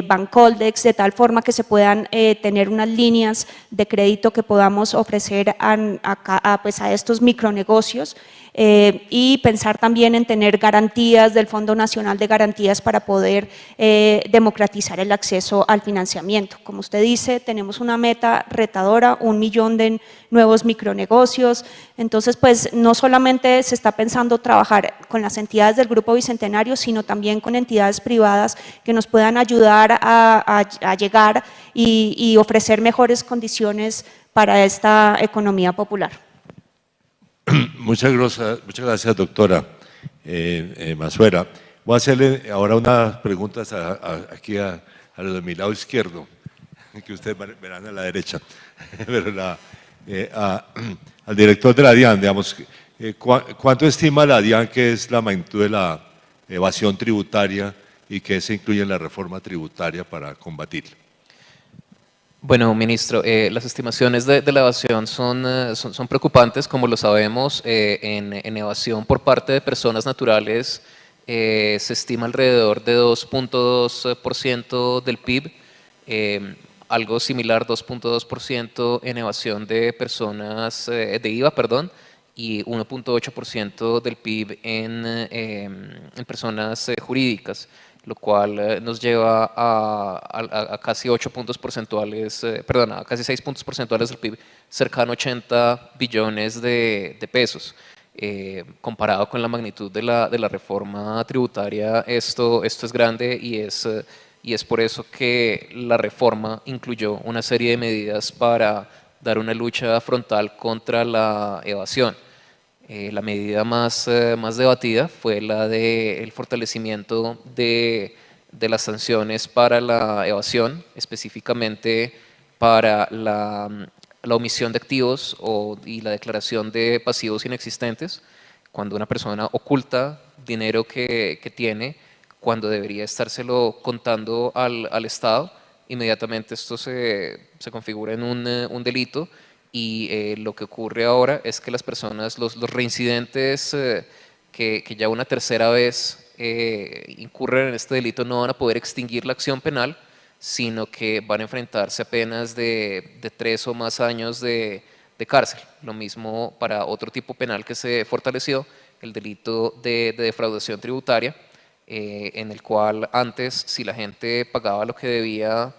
Bancoldex, de tal forma que se puedan tener unas líneas de crédito que podamos ofrecer a estos micronegocios. Y pensar también en tener garantías del Fondo Nacional de Garantías para poder democratizar el acceso al financiamiento. Como usted dice, tenemos una meta retadora, 1 millón de nuevos micronegocios. Entonces, pues no solamente se está pensando trabajar con las entidades del Grupo Bicentenario, sino también con entidades privadas que nos puedan ayudar a llegar y ofrecer mejores condiciones para esta economía popular. Muchas gracias, doctora Masuera. Voy a hacerle ahora unas preguntas aquí a los de mi lado izquierdo, que ustedes verán a la derecha, pero al director de la DIAN, digamos, ¿cuánto estima la DIAN que es la magnitud de la evasión tributaria y qué se incluye en la reforma tributaria para combatirla? Bueno, ministro, las estimaciones de la evasión son preocupantes, como lo sabemos. En evasión por parte de personas naturales se estima alrededor de 2.2% del PIB, algo similar, 2.2% en evasión de personas, de IVA, perdón, y 1.8% del PIB en personas jurídicas, lo cual nos lleva a casi 8 puntos porcentuales, a casi 6 puntos porcentuales del PIB, cercano a 80 billones de pesos. Comparado con la magnitud de la reforma tributaria, esto es grande y es por eso que la reforma incluyó una serie de medidas para dar una lucha frontal contra la evasión. La medida más debatida fue la del fortalecimiento de las sanciones para la evasión, específicamente para la omisión de activos y la declaración de pasivos inexistentes, cuando una persona oculta dinero que tiene, cuando debería estárselo contando al Estado. Inmediatamente esto se configura en un delito. Y lo que ocurre ahora es que las personas, los reincidentes que ya una tercera vez incurren en este delito, no van a poder extinguir la acción penal, sino que van a enfrentarse a penas de 3 o más años de cárcel. Lo mismo para otro tipo penal que se fortaleció, el delito de defraudación tributaria, en el cual antes, si la gente pagaba lo que debía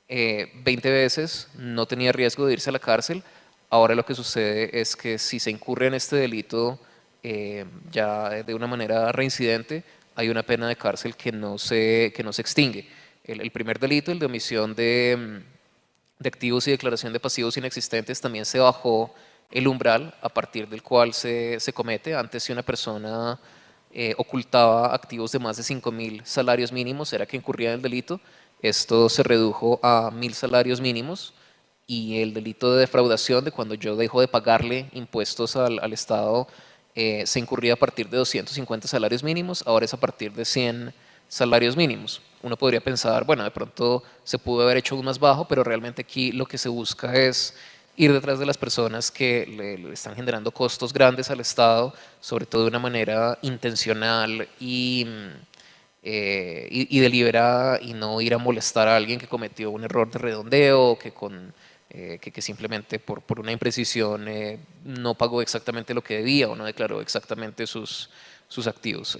20 veces, no tenía riesgo de irse a la cárcel. Ahora lo que sucede es que si se incurre en este delito ya de una manera reincidente, hay una pena de cárcel que no se extingue. El primer delito, el de omisión de activos y declaración de pasivos inexistentes, también se bajó el umbral a partir del cual se comete. Antes, si una persona ocultaba activos de más de 5.000 salarios mínimos, era que incurría en el delito. Esto se redujo a 1.000 salarios mínimos, y el delito de defraudación, de cuando yo dejo de pagarle impuestos al Estado, se incurría a partir de 250 salarios mínimos, ahora es a partir de 100 salarios mínimos. Uno podría pensar, bueno, de pronto se pudo haber hecho aún más bajo, pero realmente aquí lo que se busca es ir detrás de las personas que le están generando costos grandes al Estado, sobre todo de una manera intencional y deliberada, y no ir a molestar a alguien que cometió un error de redondeo, que simplemente por una imprecisión no pagó exactamente lo que debía o no declaró exactamente sus activos.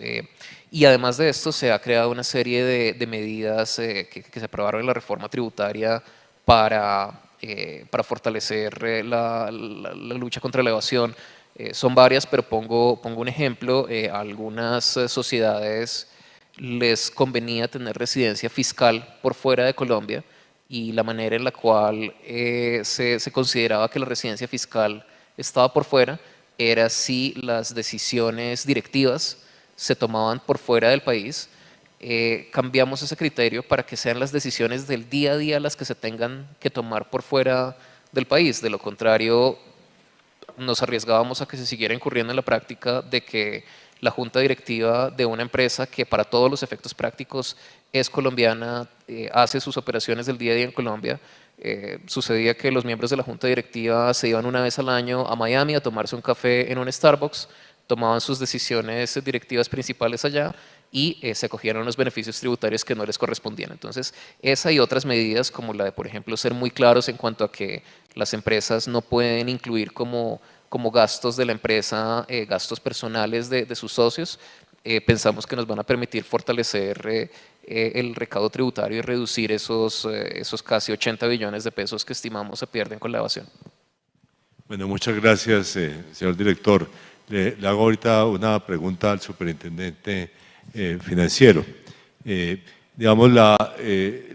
Y además de esto se ha creado una serie de medidas que se aprobaron en la reforma tributaria para fortalecer la lucha contra la evasión. Son varias, pero pongo un ejemplo. A algunas sociedades les convenía tener residencia fiscal por fuera de Colombia, y la manera en la cual se consideraba que la residencia fiscal estaba por fuera era si las decisiones directivas se tomaban por fuera del país. Cambiamos ese criterio para que sean las decisiones del día a día las que se tengan que tomar por fuera del país. De lo contrario, nos arriesgábamos a que se siguiera incurriendo en la práctica de que la junta directiva de una empresa que para todos los efectos prácticos es colombiana, hace sus operaciones del día a día en Colombia. Sucedía que los miembros de la junta directiva se iban una vez al año a Miami a tomarse un café en un Starbucks, tomaban sus decisiones directivas principales allá y se acogieron los beneficios tributarios que no les correspondían. Entonces, esa y otras medidas, como la de, por ejemplo, ser muy claros en cuanto a que las empresas no pueden incluir como gastos de la empresa, gastos personales de sus socios, pensamos que nos van a permitir fortalecer el recaudo tributario y reducir esos casi 80 billones de pesos que estimamos se pierden con la evasión. Bueno, muchas gracias, señor director. Le hago ahorita una pregunta al superintendente financiero. Digamos, la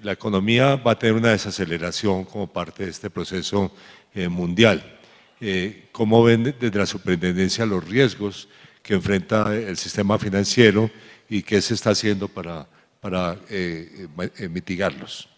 economía va a tener una desaceleración como parte de este proceso mundial. ¿Cómo ven desde la superintendencia los riesgos que enfrenta el sistema financiero y qué se está haciendo para mitigarlos?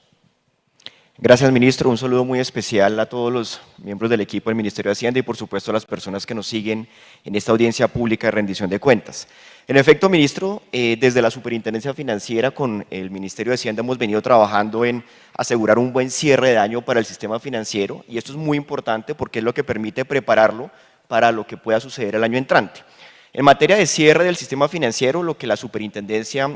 Gracias, ministro. Un saludo muy especial a todos los miembros del equipo del Ministerio de Hacienda y, por supuesto, a las personas que nos siguen en esta audiencia pública de rendición de cuentas. En efecto, ministro, desde la Superintendencia Financiera con el Ministerio de Hacienda hemos venido trabajando en asegurar un buen cierre de año para el sistema financiero, y esto es muy importante porque es lo que permite prepararlo para lo que pueda suceder el año entrante. En materia de cierre del sistema financiero, lo que la superintendencia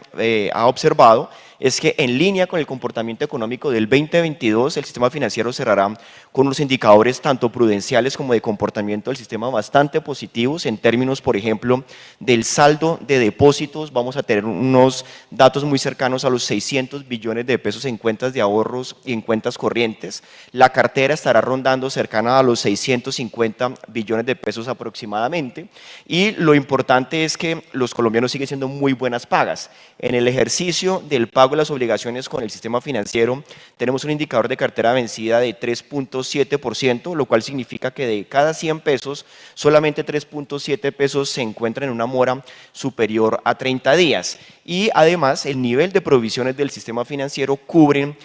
ha observado es que, en línea con el comportamiento económico del 2022, el sistema financiero cerrará con unos indicadores tanto prudenciales como de comportamiento del sistema bastante positivos. En términos, por ejemplo, del saldo de depósitos, vamos a tener unos datos muy cercanos a los 600 billones de pesos en cuentas de ahorros y en cuentas corrientes. La cartera estará rondando cercana a los 650 billones de pesos aproximadamente, y lo importante es que los colombianos siguen siendo muy buenas pagas. En el ejercicio del pago de las obligaciones con el sistema financiero tenemos un indicador de cartera vencida de 3.7%, lo cual significa que de cada 100 pesos, solamente 3.7 pesos se encuentran en una mora superior a 30 días. Y además, el nivel de provisiones del sistema financiero cubren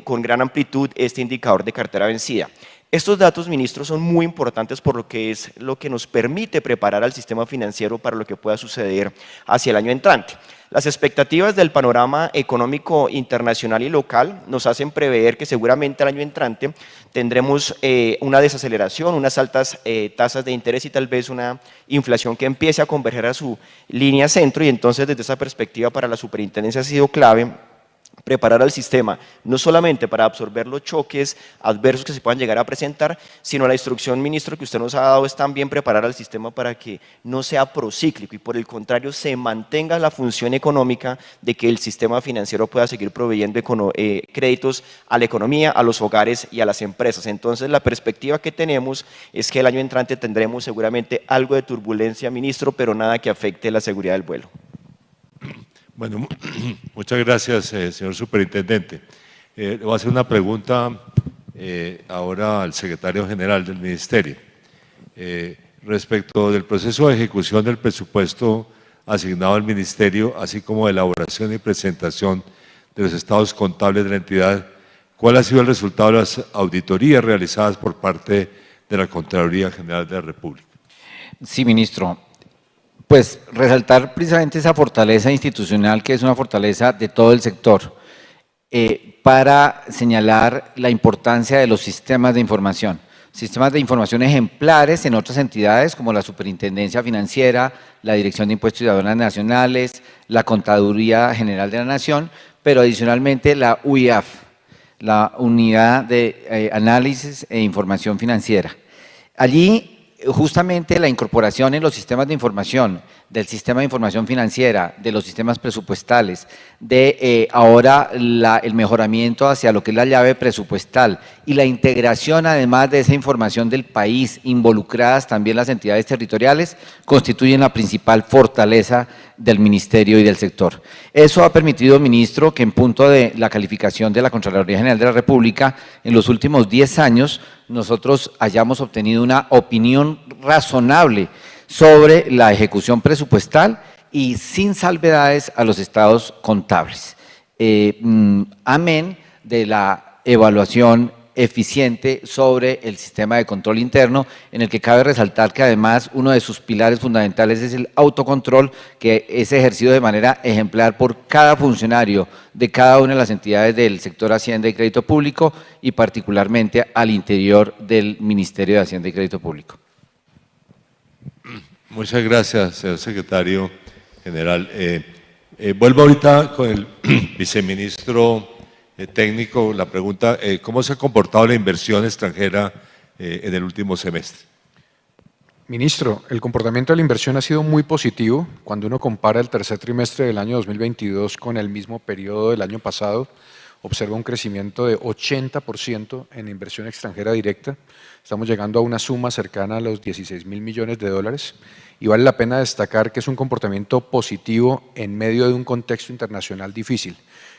con gran amplitud este indicador de cartera vencida. Estos datos, ministro, son muy importantes por lo que es lo que nos permite preparar al sistema financiero para lo que pueda suceder hacia el año entrante. Las expectativas del panorama económico internacional y local nos hacen prever que seguramente el año entrante tendremos una desaceleración, unas altas tasas de interés y tal vez una inflación que empiece a converger a su línea centro, y entonces desde esa perspectiva para la superintendencia ha sido clave preparar al sistema no solamente para absorber los choques adversos que se puedan llegar a presentar, sino la instrucción, ministro, que usted nos ha dado es también preparar al sistema para que no sea procíclico y por el contrario se mantenga la función económica de que el sistema financiero pueda seguir proveyendo créditos a la economía, a los hogares y a las empresas. Entonces, la perspectiva que tenemos es que el año entrante tendremos seguramente algo de turbulencia, ministro, pero nada que afecte la seguridad del vuelo. Bueno, muchas gracias, señor superintendente. Le voy a hacer una pregunta ahora al secretario general del Ministerio. Respecto del proceso de ejecución del presupuesto asignado al Ministerio, así como de elaboración y presentación de los estados contables de la entidad, ¿cuál ha sido el resultado de las auditorías realizadas por parte de la Contraloría General de la República? Sí, ministro. Pues resaltar precisamente esa fortaleza institucional que es una fortaleza de todo el sector, para señalar la importancia de los sistemas de información ejemplares en otras entidades como la Superintendencia Financiera, la Dirección de Impuestos y Aduanas Nacionales, la Contaduría General de la Nación, pero adicionalmente la UIAF, la Unidad de Análisis e Información Financiera. Allí, justamente la incorporación en los sistemas de información, del sistema de información financiera, de los sistemas presupuestales, de ahora el mejoramiento hacia lo que es la llave presupuestal y la integración además de esa información del país, involucradas también las entidades territoriales, constituyen la principal fortaleza del Ministerio y del sector. Eso ha permitido, ministro, que en punto de la calificación de la Contraloría General de la República, en los últimos 10 años, nosotros hayamos obtenido una opinión razonable sobre la ejecución presupuestal y sin salvedades a los estados contables. Amén de la evaluación eficiente sobre el sistema de control interno, en el que cabe resaltar que además uno de sus pilares fundamentales es el autocontrol, que es ejercido de manera ejemplar por cada funcionario de cada una de las entidades del sector Hacienda y Crédito Público y particularmente al interior del Ministerio de Hacienda y Crédito Público. Muchas gracias, señor secretario general. Vuelvo ahorita con el viceministro técnico. La pregunta, ¿cómo se ha comportado la inversión extranjera en el último semestre? Ministro, el comportamiento de la inversión ha sido muy positivo. Cuando uno compara el tercer trimestre del año 2022 con el mismo periodo del año pasado, observa un crecimiento de 80% en inversión extranjera directa. Estamos llegando a una suma cercana a los 16.000 millones de dólares y vale la pena destacar que es un comportamiento positivo en medio de un contexto internacional difícil,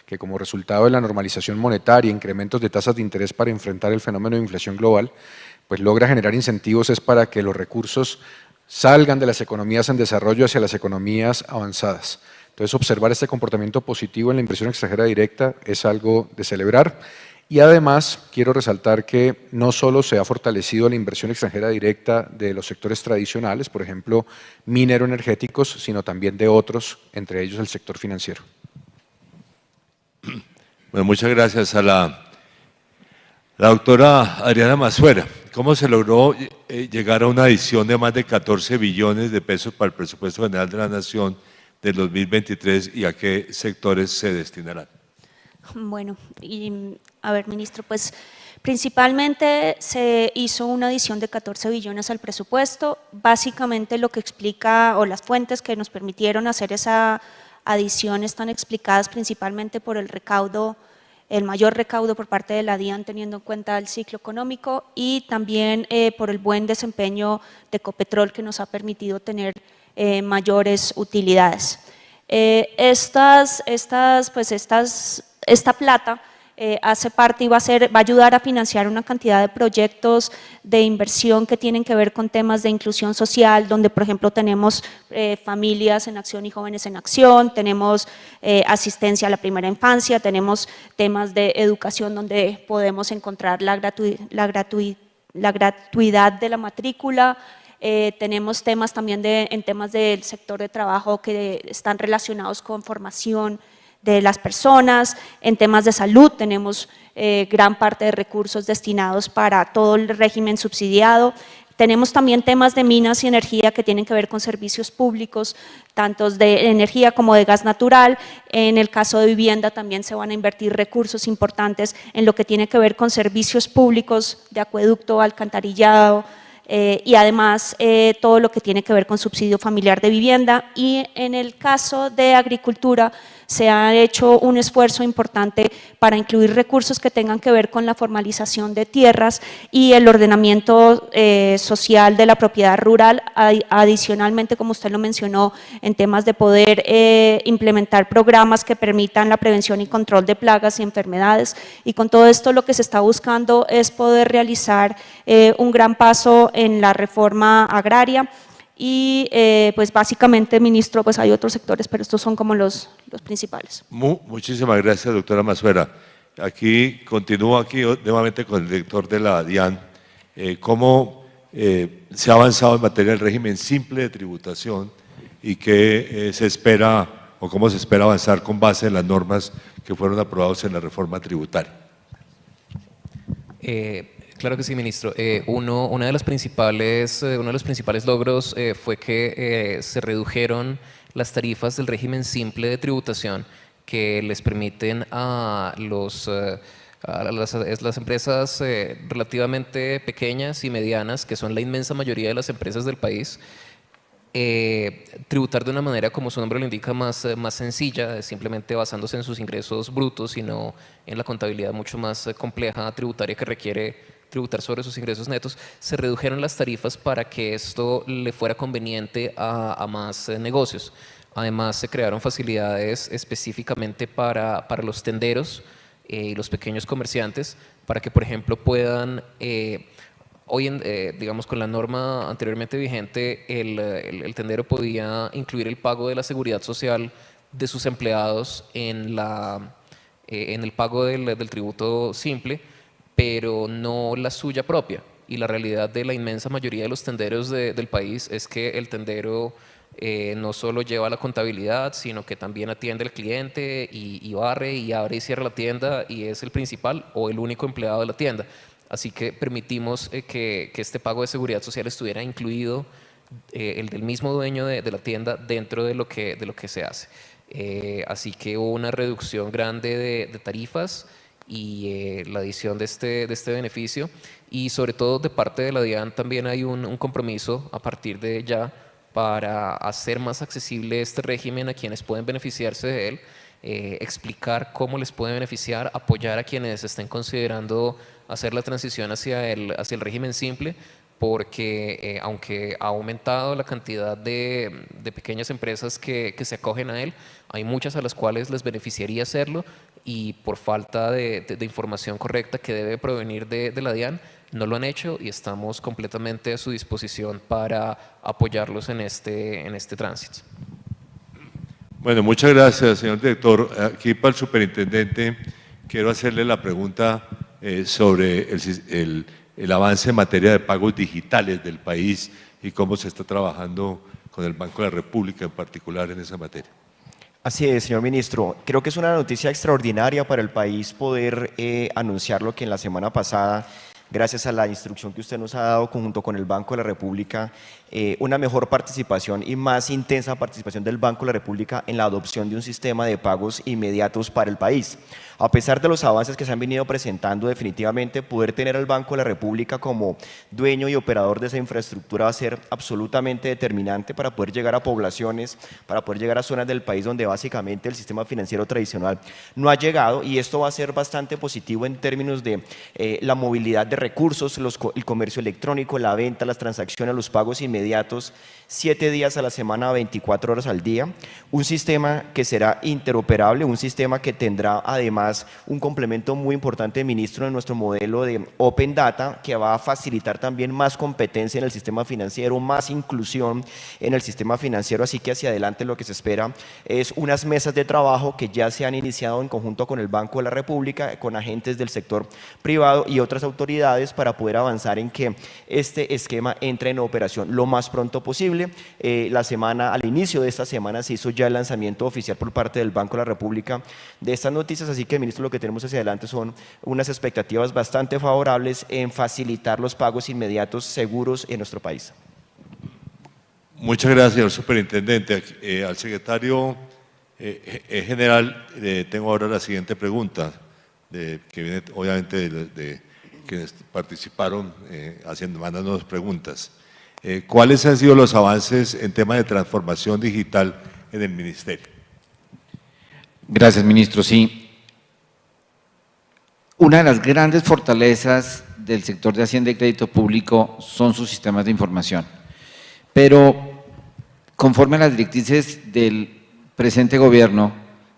que como resultado de la normalización monetaria, incrementos de tasas de interés para enfrentar el fenómeno de inflación global, pues logra generar incentivos para que los recursos salgan de las economías en desarrollo hacia las economías avanzadas. Entonces, observar este comportamiento positivo en la inversión extranjera directa es algo de celebrar. Y además, quiero resaltar que no solo se ha fortalecido la inversión extranjera directa de los sectores tradicionales, por ejemplo, minero-energéticos, sino también de otros, entre ellos el sector financiero. Bueno, muchas gracias a la doctora Adriana Mazuera. ¿Cómo se logró llegar a una adición de más de 14 billones de pesos para el presupuesto general de la Nación del 2023 y a qué sectores se destinarán? Bueno, a ver, ministro, pues principalmente se hizo una adición de 14 billones al presupuesto. Básicamente lo que explica, o las fuentes que nos permitieron hacer esa adición están explicadas principalmente por el recaudo, el mayor recaudo por parte de la DIAN teniendo en cuenta el ciclo económico y también por el buen desempeño de Ecopetrol que nos ha permitido tener mayores utilidades. Esta plata hace parte y va a ayudar a financiar una cantidad de proyectos de inversión que tienen que ver con temas de inclusión social, donde por ejemplo tenemos familias en acción y jóvenes en acción, tenemos asistencia a la primera infancia, tenemos temas de educación donde podemos encontrar la gratuidad de la matrícula. Tenemos temas también en temas del sector de trabajo que están relacionados con formación de las personas. En temas de salud tenemos gran parte de recursos destinados para todo el régimen subsidiado. Tenemos también temas de minas y energía que tienen que ver con servicios públicos, tanto de energía como de gas natural. En el caso de vivienda también se van a invertir recursos importantes en lo que tiene que ver con servicios públicos de acueducto, alcantarillado, y además todo lo que tiene que ver con subsidio familiar de vivienda. Y en el caso de agricultura se ha hecho un esfuerzo importante para incluir recursos que tengan que ver con la formalización de tierras y el ordenamiento social de la propiedad rural, adicionalmente, como usted lo mencionó, en temas de poder implementar programas que permitan la prevención y control de plagas y enfermedades. Y con todo esto lo que se está buscando es poder realizar un gran paso en la reforma agraria y pues básicamente, ministro, pues hay otros sectores, pero estos son como los principales. Muchísimas gracias, doctora Mazuera. Aquí continúo nuevamente con el director de la DIAN. ¿Cómo se ha avanzado en materia del régimen simple de tributación y qué se espera o cómo se espera avanzar con base en las normas que fueron aprobadas en la reforma tributaria? Claro que sí, ministro. Uno de los principales logros fue que se redujeron las tarifas del régimen simple de tributación que les permiten a las empresas relativamente pequeñas y medianas, que son la inmensa mayoría de las empresas del país, tributar de una manera, como su nombre lo indica, más sencilla, simplemente basándose en sus ingresos brutos y no en la contabilidad mucho más compleja tributaria que requiere tributar sobre sus ingresos netos. Se redujeron las tarifas para que esto le fuera conveniente a más negocios. Además, se crearon facilidades específicamente para los tenderos y los pequeños comerciantes, para que, por ejemplo, puedan, digamos, con la norma anteriormente vigente, el tendero podía incluir el pago de la seguridad social de sus empleados en el pago del tributo simple, pero no la suya propia. Y la realidad de la inmensa mayoría de los tenderos del país es que el tendero no solo lleva la contabilidad, sino que también atiende al cliente y barre y abre y cierra la tienda y es el principal o el único empleado de la tienda. Así que permitimos que este pago de seguridad social estuviera incluido, el del mismo dueño de la tienda, dentro de lo que se hace. Así que hubo una reducción grande de tarifas y la adición de este beneficio, y sobre todo de parte de la DIAN también hay un compromiso a partir de ya para hacer más accesible este régimen a quienes pueden beneficiarse de él, explicar cómo les puede beneficiar, apoyar a quienes estén considerando hacer la transición hacia el régimen simple, porque aunque ha aumentado la cantidad de pequeñas empresas que se acogen a él, hay muchas a las cuales les beneficiaría hacerlo, y por falta de información correcta que debe provenir de la DIAN, no lo han hecho, y estamos completamente a su disposición para apoyarlos en este tránsito. Bueno, muchas gracias, señor director. Aquí para el superintendente quiero hacerle la pregunta sobre el avance en materia de pagos digitales del país y cómo se está trabajando con el Banco de la República en particular en esa materia. Así es, señor ministro. Creo que es una noticia extraordinaria para el país poder anunciar lo que en la semana pasada, gracias a la instrucción que usted nos ha dado conjunto con el Banco de la República, una mejor participación y más intensa participación del Banco de la República en la adopción de un sistema de pagos inmediatos para el país. A pesar de los avances que se han venido presentando, definitivamente poder tener al Banco de la República como dueño y operador de esa infraestructura va a ser absolutamente determinante para poder llegar a poblaciones, para poder llegar a zonas del país donde básicamente el sistema financiero tradicional no ha llegado, y esto va a ser bastante positivo en términos de la movilidad de recursos, el comercio electrónico, la venta, las transacciones, los pagos inmediatos, 7 días a la semana, 24 horas al día, un sistema que será interoperable, un sistema que tendrá además un complemento muy importante, ministro, en nuestro modelo de Open Data, que va a facilitar también más competencia en el sistema financiero, más inclusión en el sistema financiero. Así que hacia adelante lo que se espera es unas mesas de trabajo que ya se han iniciado en conjunto con el Banco de la República, con agentes del sector privado y otras autoridades, para poder avanzar en que este esquema entre en operación lo más pronto posible. Al inicio de esta semana se hizo ya el lanzamiento oficial por parte del Banco de la República de estas noticias, así que, ministro, lo que tenemos hacia adelante son unas expectativas bastante favorables en facilitar los pagos inmediatos seguros en nuestro país. Muchas gracias, señor superintendente. Al secretario general tengo ahora la siguiente pregunta, que viene obviamente de quienes participaron mandándonos preguntas. ¿Cuáles han sido los avances en temas de transformación digital en el ministerio? Gracias, ministro. Sí, una de las grandes fortalezas del sector de Hacienda y Crédito Público son sus sistemas de información, pero conforme a las directrices del presente gobierno,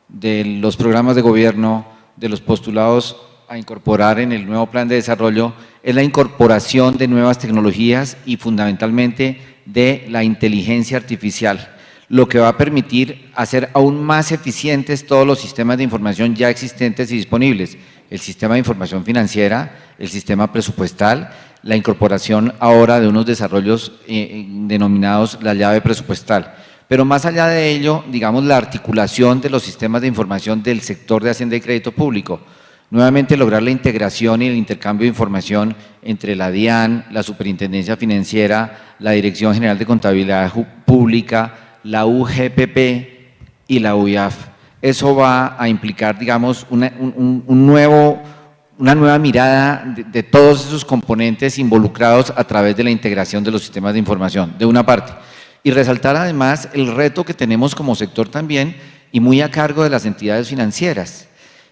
de los programas de gobierno, de los postulados a incorporar en el nuevo plan de desarrollo, es la incorporación de nuevas tecnologías y fundamentalmente de la inteligencia artificial, lo que va a permitir hacer aún más eficientes todos los sistemas de información ya existentes y disponibles, el sistema de información financiera, el sistema presupuestal, la incorporación ahora de unos desarrollos denominados la llave presupuestal. Pero más allá de ello, digamos, la articulación de los sistemas de información del sector de Hacienda y Crédito Público. Nuevamente lograr la integración y el intercambio de información entre la DIAN, la Superintendencia Financiera, la Dirección General de Contabilidad Pública, la UGPP y la UIAF. Eso va a implicar, digamos, una nueva mirada de todos esos componentes involucrados a través de la integración de los sistemas de información, de una parte. Y resaltar además el reto que tenemos como sector también y muy a cargo de las entidades financieras.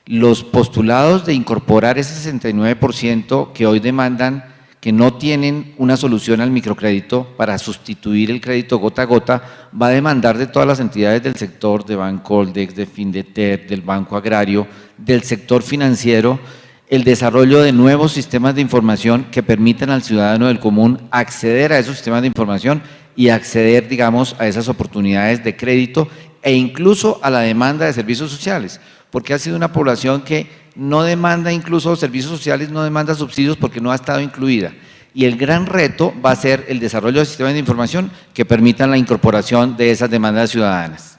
Los postulados de incorporar ese 69% que hoy demandan, que no tienen una solución al microcrédito para sustituir el crédito gota a gota, va a demandar de todas las entidades del sector, de Bancoldex, de Findeter, del Banco Agrario, del sector financiero, el desarrollo de nuevos sistemas de información que permitan al ciudadano del común acceder a esos sistemas de información y acceder, digamos, a esas oportunidades de crédito e incluso a la demanda de servicios sociales, porque ha sido una población que no demanda incluso servicios sociales, no demanda subsidios porque no ha estado incluida. Y el gran reto va a ser el desarrollo de sistemas de información que permitan la incorporación de esas demandas ciudadanas.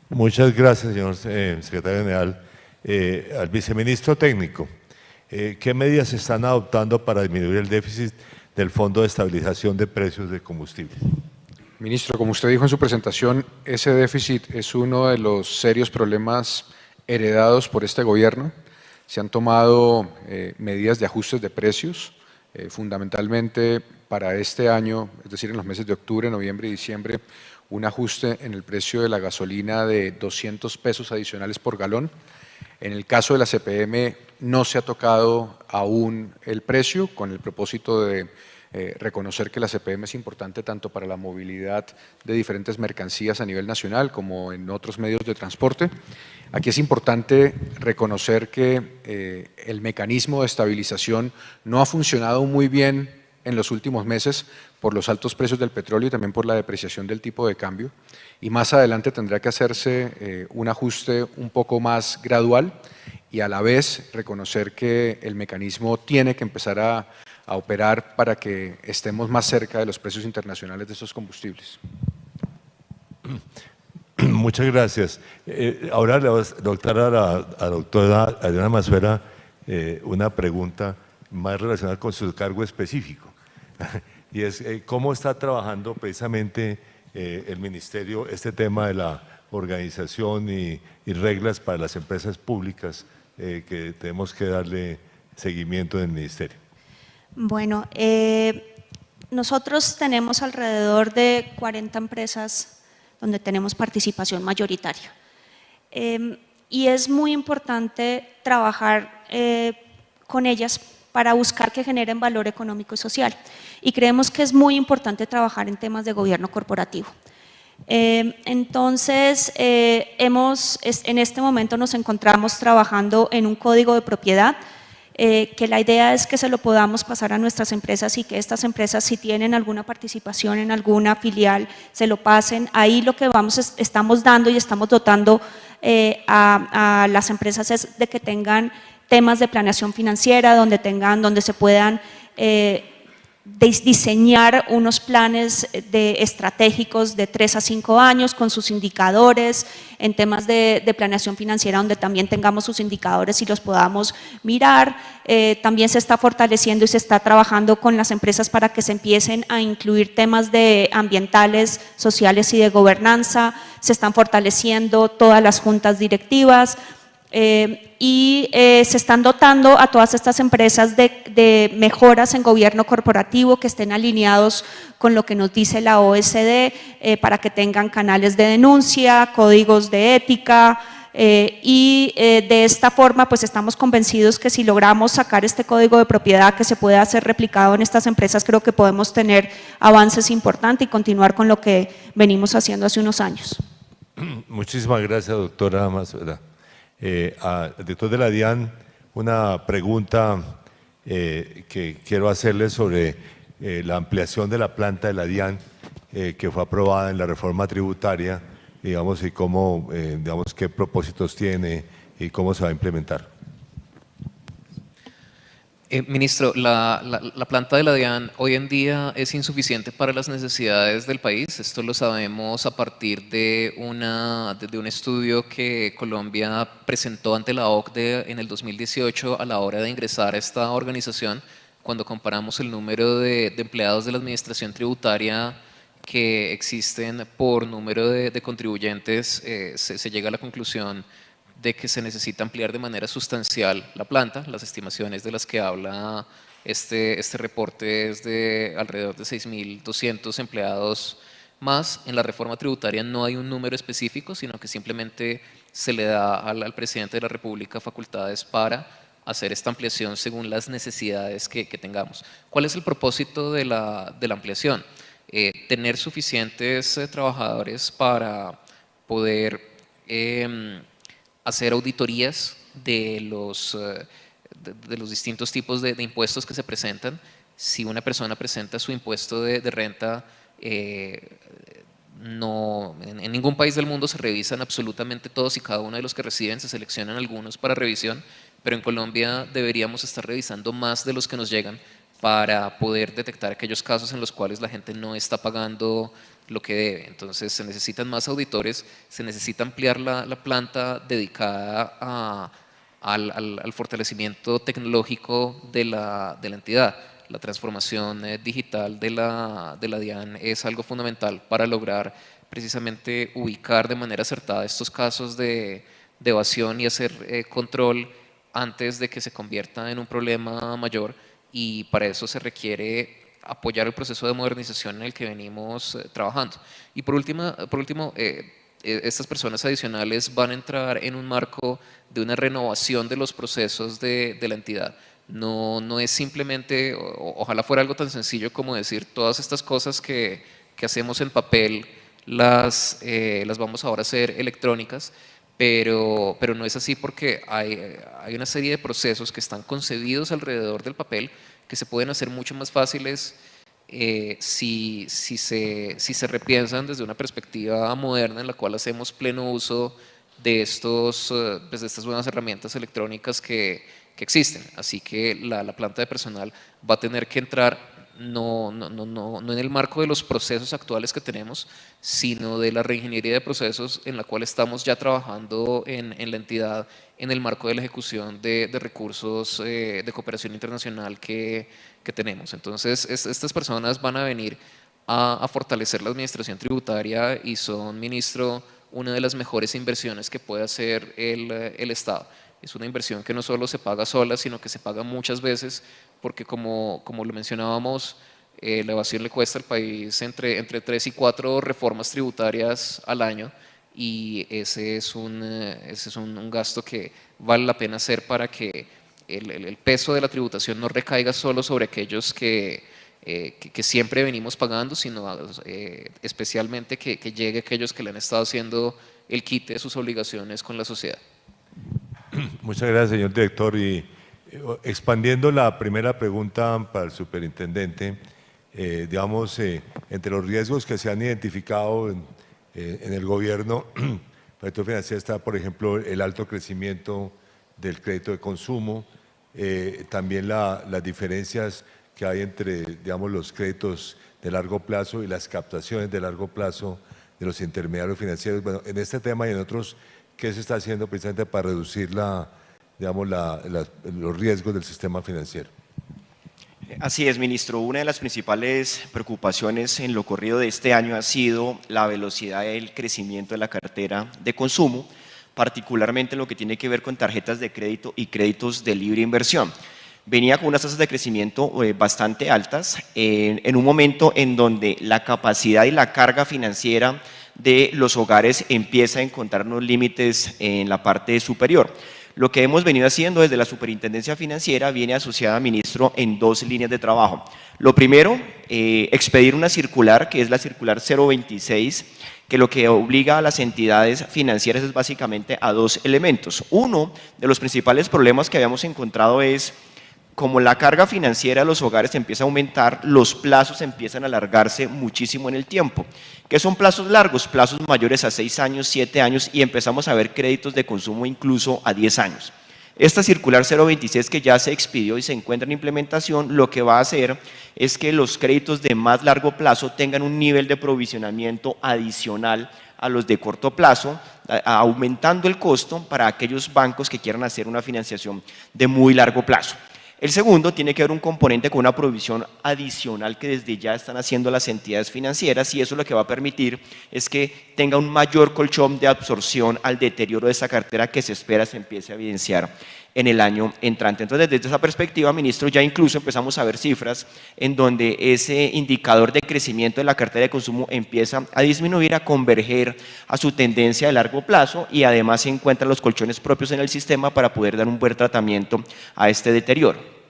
Muchas gracias, señor secretario general. Al viceministro técnico, ¿qué medidas se están adoptando para disminuir el déficit del Fondo de Estabilización de Precios de Combustibles? Ministro, como usted dijo en su presentación, ese déficit es uno de los serios problemas heredados por este gobierno. Se han tomado medidas de ajustes de precios, fundamentalmente para este año, es decir, en los meses de octubre, noviembre y diciembre, un ajuste en el precio de la gasolina de 200 pesos adicionales por galón. En el caso de la CPM no se ha tocado aún el precio, con el propósito de reconocer que la CPM es importante tanto para la movilidad de diferentes mercancías a nivel nacional como en otros medios de transporte. Aquí es importante reconocer que el mecanismo de estabilización no ha funcionado muy bien en los últimos meses por los altos precios del petróleo y también por la depreciación del tipo de cambio. Y más adelante tendrá que hacerse un ajuste un poco más gradual y a la vez reconocer que el mecanismo tiene que empezar a operar para que estemos más cerca de los precios internacionales de estos combustibles. Muchas gracias. Ahora le voy a doctor a la doctora Adriana Mazuera una pregunta más relacionada con su cargo específico. Y es, ¿cómo está trabajando precisamente el Ministerio este tema de la organización y reglas para las empresas públicas que tenemos que darle seguimiento en el Ministerio? Bueno, nosotros tenemos alrededor de 40 empresas donde tenemos participación mayoritaria. Y es muy importante trabajar con ellas para buscar que generen valor económico y social. Y creemos que es muy importante trabajar en temas de gobierno corporativo. Entonces, en este momento nos encontramos trabajando en un código de propiedad, que la idea es que se lo podamos pasar a nuestras empresas y que estas empresas, si tienen alguna participación en alguna filial, se lo pasen. Ahí lo que estamos dando y estamos dotando a las empresas es de que tengan temas de planeación financiera, donde se puedan diseñar unos planes estratégicos de 3 a 5 años con sus indicadores, en temas de planeación financiera donde también tengamos sus indicadores y los podamos mirar. También se está fortaleciendo y se está trabajando con las empresas para que se empiecen a incluir temas de ambientales, sociales y de gobernanza. Se están fortaleciendo todas las juntas directivas. Se están dotando a todas estas empresas de mejoras en gobierno corporativo que estén alineados con lo que nos dice la OECD, para que tengan canales de denuncia, códigos de ética, de esta forma pues estamos convencidos que si logramos sacar este código de propiedad que se pueda ser replicado en estas empresas, creo que podemos tener avances importantes y continuar con lo que venimos haciendo hace unos años. Muchísimas gracias, doctora Mazuera. Al director de la DIAN, una pregunta que quiero hacerle sobre la ampliación de la planta de la DIAN que fue aprobada en la reforma tributaria, digamos, y cómo, digamos, qué propósitos tiene y cómo se va a implementar. Ministro, la planta de la DIAN hoy en día es insuficiente para las necesidades del país. Esto lo sabemos a partir de un estudio que Colombia presentó ante la OCDE en el 2018 a la hora de ingresar a esta organización. Cuando comparamos el número de empleados de la administración tributaria que existen por número de contribuyentes, se llega a la conclusión de que se necesita ampliar de manera sustancial la planta. Las estimaciones de las que habla este reporte es de alrededor de 6.200 empleados más. En la reforma tributaria no hay un número específico, sino que simplemente se le da al presidente de la República facultades para hacer esta ampliación según las necesidades que tengamos. ¿Cuál es el propósito de la ampliación? Tener suficientes trabajadores para poder hacer auditorías de los distintos tipos de impuestos que se presentan. Si una persona presenta su impuesto de renta, en ningún país del mundo se revisan absolutamente todos y cada uno de los que reciben, se seleccionan algunos para revisión, pero en Colombia deberíamos estar revisando más de los que nos llegan para poder detectar aquellos casos en los cuales la gente no está pagando lo que debe. Entonces se necesitan más auditores, se necesita ampliar la planta dedicada al fortalecimiento tecnológico de la entidad. La transformación digital de la DIAN es algo fundamental para lograr precisamente ubicar de manera acertada estos casos de evasión y hacer control antes de que se convierta en un problema mayor, y para eso se requiere apoyar el proceso de modernización en el que venimos trabajando. Y por último, estas personas adicionales van a entrar en un marco de una renovación de los procesos de la entidad. No es simplemente, ojalá fuera algo tan sencillo como decir todas estas cosas que hacemos en papel las vamos ahora a hacer electrónicas, pero no es así, porque hay una serie de procesos que están concebidos alrededor del papel que se pueden hacer mucho más fáciles si se repiensan desde una perspectiva moderna en la cual hacemos pleno uso de estas nuevas herramientas electrónicas que existen. Así que la planta de personal va a tener que entrar no en el marco de los procesos actuales que tenemos, sino de la reingeniería de procesos en la cual estamos ya trabajando en la entidad, en el marco de la ejecución de recursos de cooperación internacional que tenemos. Entonces, estas personas van a venir a fortalecer la administración tributaria y son, ministro, una de las mejores inversiones que puede hacer el Estado. Es una inversión que no solo se paga sola, sino que se paga muchas veces, porque como lo mencionábamos, la evasión le cuesta al país entre 3 y 4 reformas tributarias al año, y ese es un gasto que vale la pena hacer para que el peso de la tributación no recaiga solo sobre aquellos que siempre venimos pagando, sino especialmente que llegue a aquellos que le han estado haciendo el quite de sus obligaciones con la sociedad. Muchas gracias, señor director. Y expandiendo la primera pregunta para el superintendente, digamos, entre los riesgos que se han identificado en el gobierno, el sector financiero está, por ejemplo, el alto crecimiento del crédito de consumo, también las diferencias que hay entre, digamos, los créditos de largo plazo y las captaciones de largo plazo de los intermediarios financieros. Bueno, en este tema y en otros, ¿qué se está haciendo precisamente para reducir los riesgos del sistema financiero? Así es, ministro. Una de las principales preocupaciones en lo corrido de este año ha sido la velocidad del crecimiento de la cartera de consumo, particularmente lo que tiene que ver con tarjetas de crédito y créditos de libre inversión. Venía con unas tasas de crecimiento bastante altas en un momento en donde la capacidad y la carga financiera de los hogares empieza a encontrar unos límites en la parte superior. Lo que hemos venido haciendo desde la Superintendencia Financiera viene asociada, ministro, en 2 líneas de trabajo. Lo primero, expedir una circular, que es la circular 026, que lo que obliga a las entidades financieras es básicamente a 2 elementos. Uno de los principales problemas que habíamos encontrado es como la carga financiera de los hogares empieza a aumentar, los plazos empiezan a alargarse muchísimo en el tiempo. ¿Qué son plazos largos? Plazos mayores a 6 años, 7 años y empezamos a ver créditos de consumo incluso a 10 años. Esta circular 026 que ya se expidió y se encuentra en implementación, lo que va a hacer es que los créditos de más largo plazo tengan un nivel de provisionamiento adicional a los de corto plazo, aumentando el costo para aquellos bancos que quieran hacer una financiación de muy largo plazo. El segundo tiene que ver un componente con una provisión adicional que desde ya están haciendo las entidades financieras y eso lo que va a permitir es que tenga un mayor colchón de absorción al deterioro de esa cartera que se espera se empiece a evidenciar en el año entrante. Entonces, desde esa perspectiva, ministro, ya incluso empezamos a ver cifras en donde ese indicador de crecimiento de la cartera de consumo empieza a disminuir, a converger a su tendencia de largo plazo y además se encuentran los colchones propios en el sistema para poder dar un buen tratamiento a este deterioro.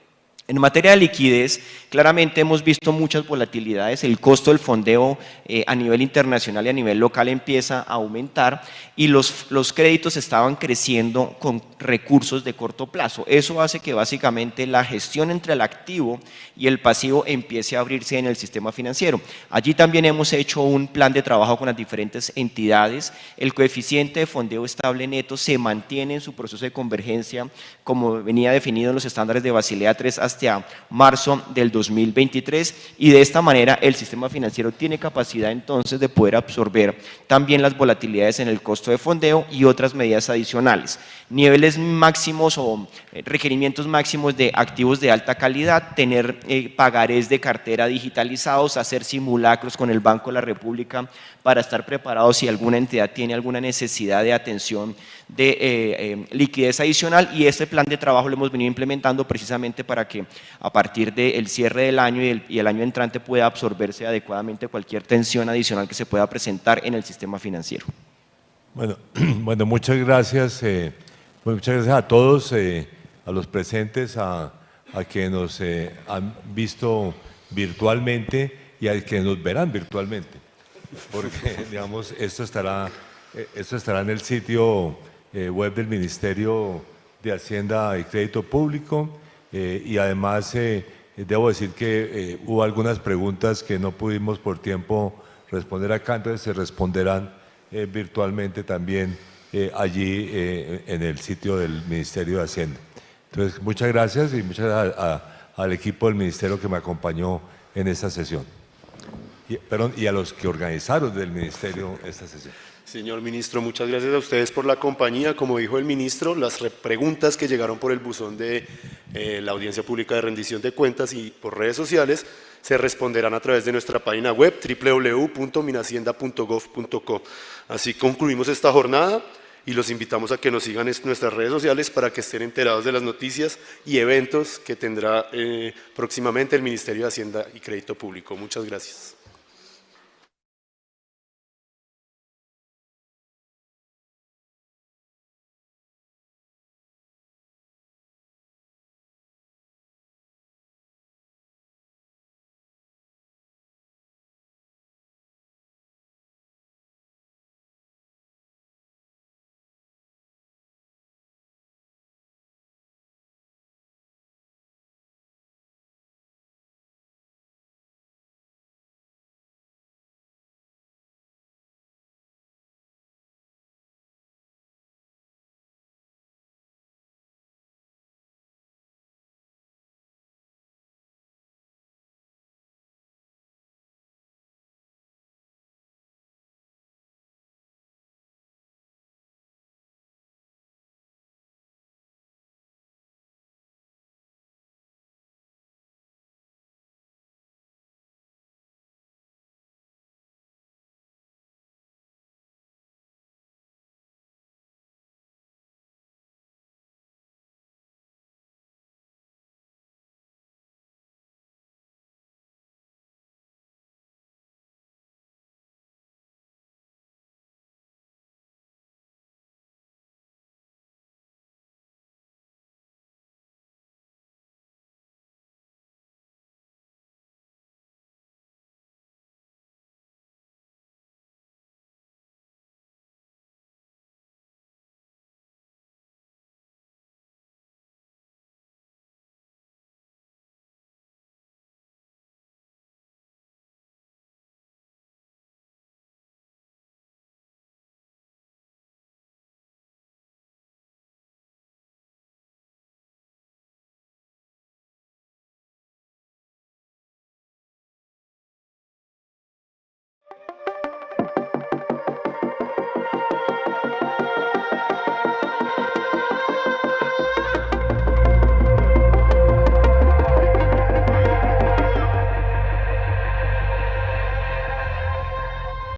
En materia de liquidez, claramente hemos visto muchas volatilidades, el costo del fondeo a nivel internacional y a nivel local empieza a aumentar y los créditos estaban creciendo con recursos de corto plazo. Eso hace que básicamente la gestión entre el activo y el pasivo empiece a abrirse en el sistema financiero. Allí también hemos hecho un plan de trabajo con las diferentes entidades, el coeficiente de fondeo estable neto se mantiene en su proceso de convergencia como venía definido en los estándares de Basilea III hasta marzo del 2023 y de esta manera el sistema financiero tiene capacidad entonces de poder absorber también las volatilidades en el costo de fondeo y otras medidas adicionales. Niveles máximos o requerimientos máximos de activos de alta calidad, tener pagarés de cartera digitalizados, hacer simulacros con el Banco de la República para estar preparados si alguna entidad tiene alguna necesidad de atención de liquidez adicional y este plan de trabajo lo hemos venido implementando precisamente para que a partir del cierre del año y el año entrante pueda absorberse adecuadamente cualquier tensión adicional que se pueda presentar en el sistema financiero. Bueno, muchas gracias a todos, a los presentes, a que nos han visto virtualmente y a que nos verán virtualmente, porque digamos esto estará en el sitio web del Ministerio de Hacienda y Crédito Público y además debo decir que hubo algunas preguntas que no pudimos por tiempo responder acá, entonces se responderán virtualmente también allí en el sitio del Ministerio de Hacienda. Entonces, muchas gracias y muchas gracias al equipo del Ministerio que me acompañó en esta sesión. Y a los que organizaron del Ministerio esta sesión. Señor Ministro, muchas gracias a ustedes por la compañía. Como dijo el Ministro, las preguntas que llegaron por el buzón de la Audiencia Pública de Rendición de Cuentas y por redes sociales se responderán a través de nuestra página web www.minahacienda.gov.co. Así concluimos esta jornada y los invitamos a que nos sigan en nuestras redes sociales para que estén enterados de las noticias y eventos que tendrá próximamente el Ministerio de Hacienda y Crédito Público. Muchas gracias.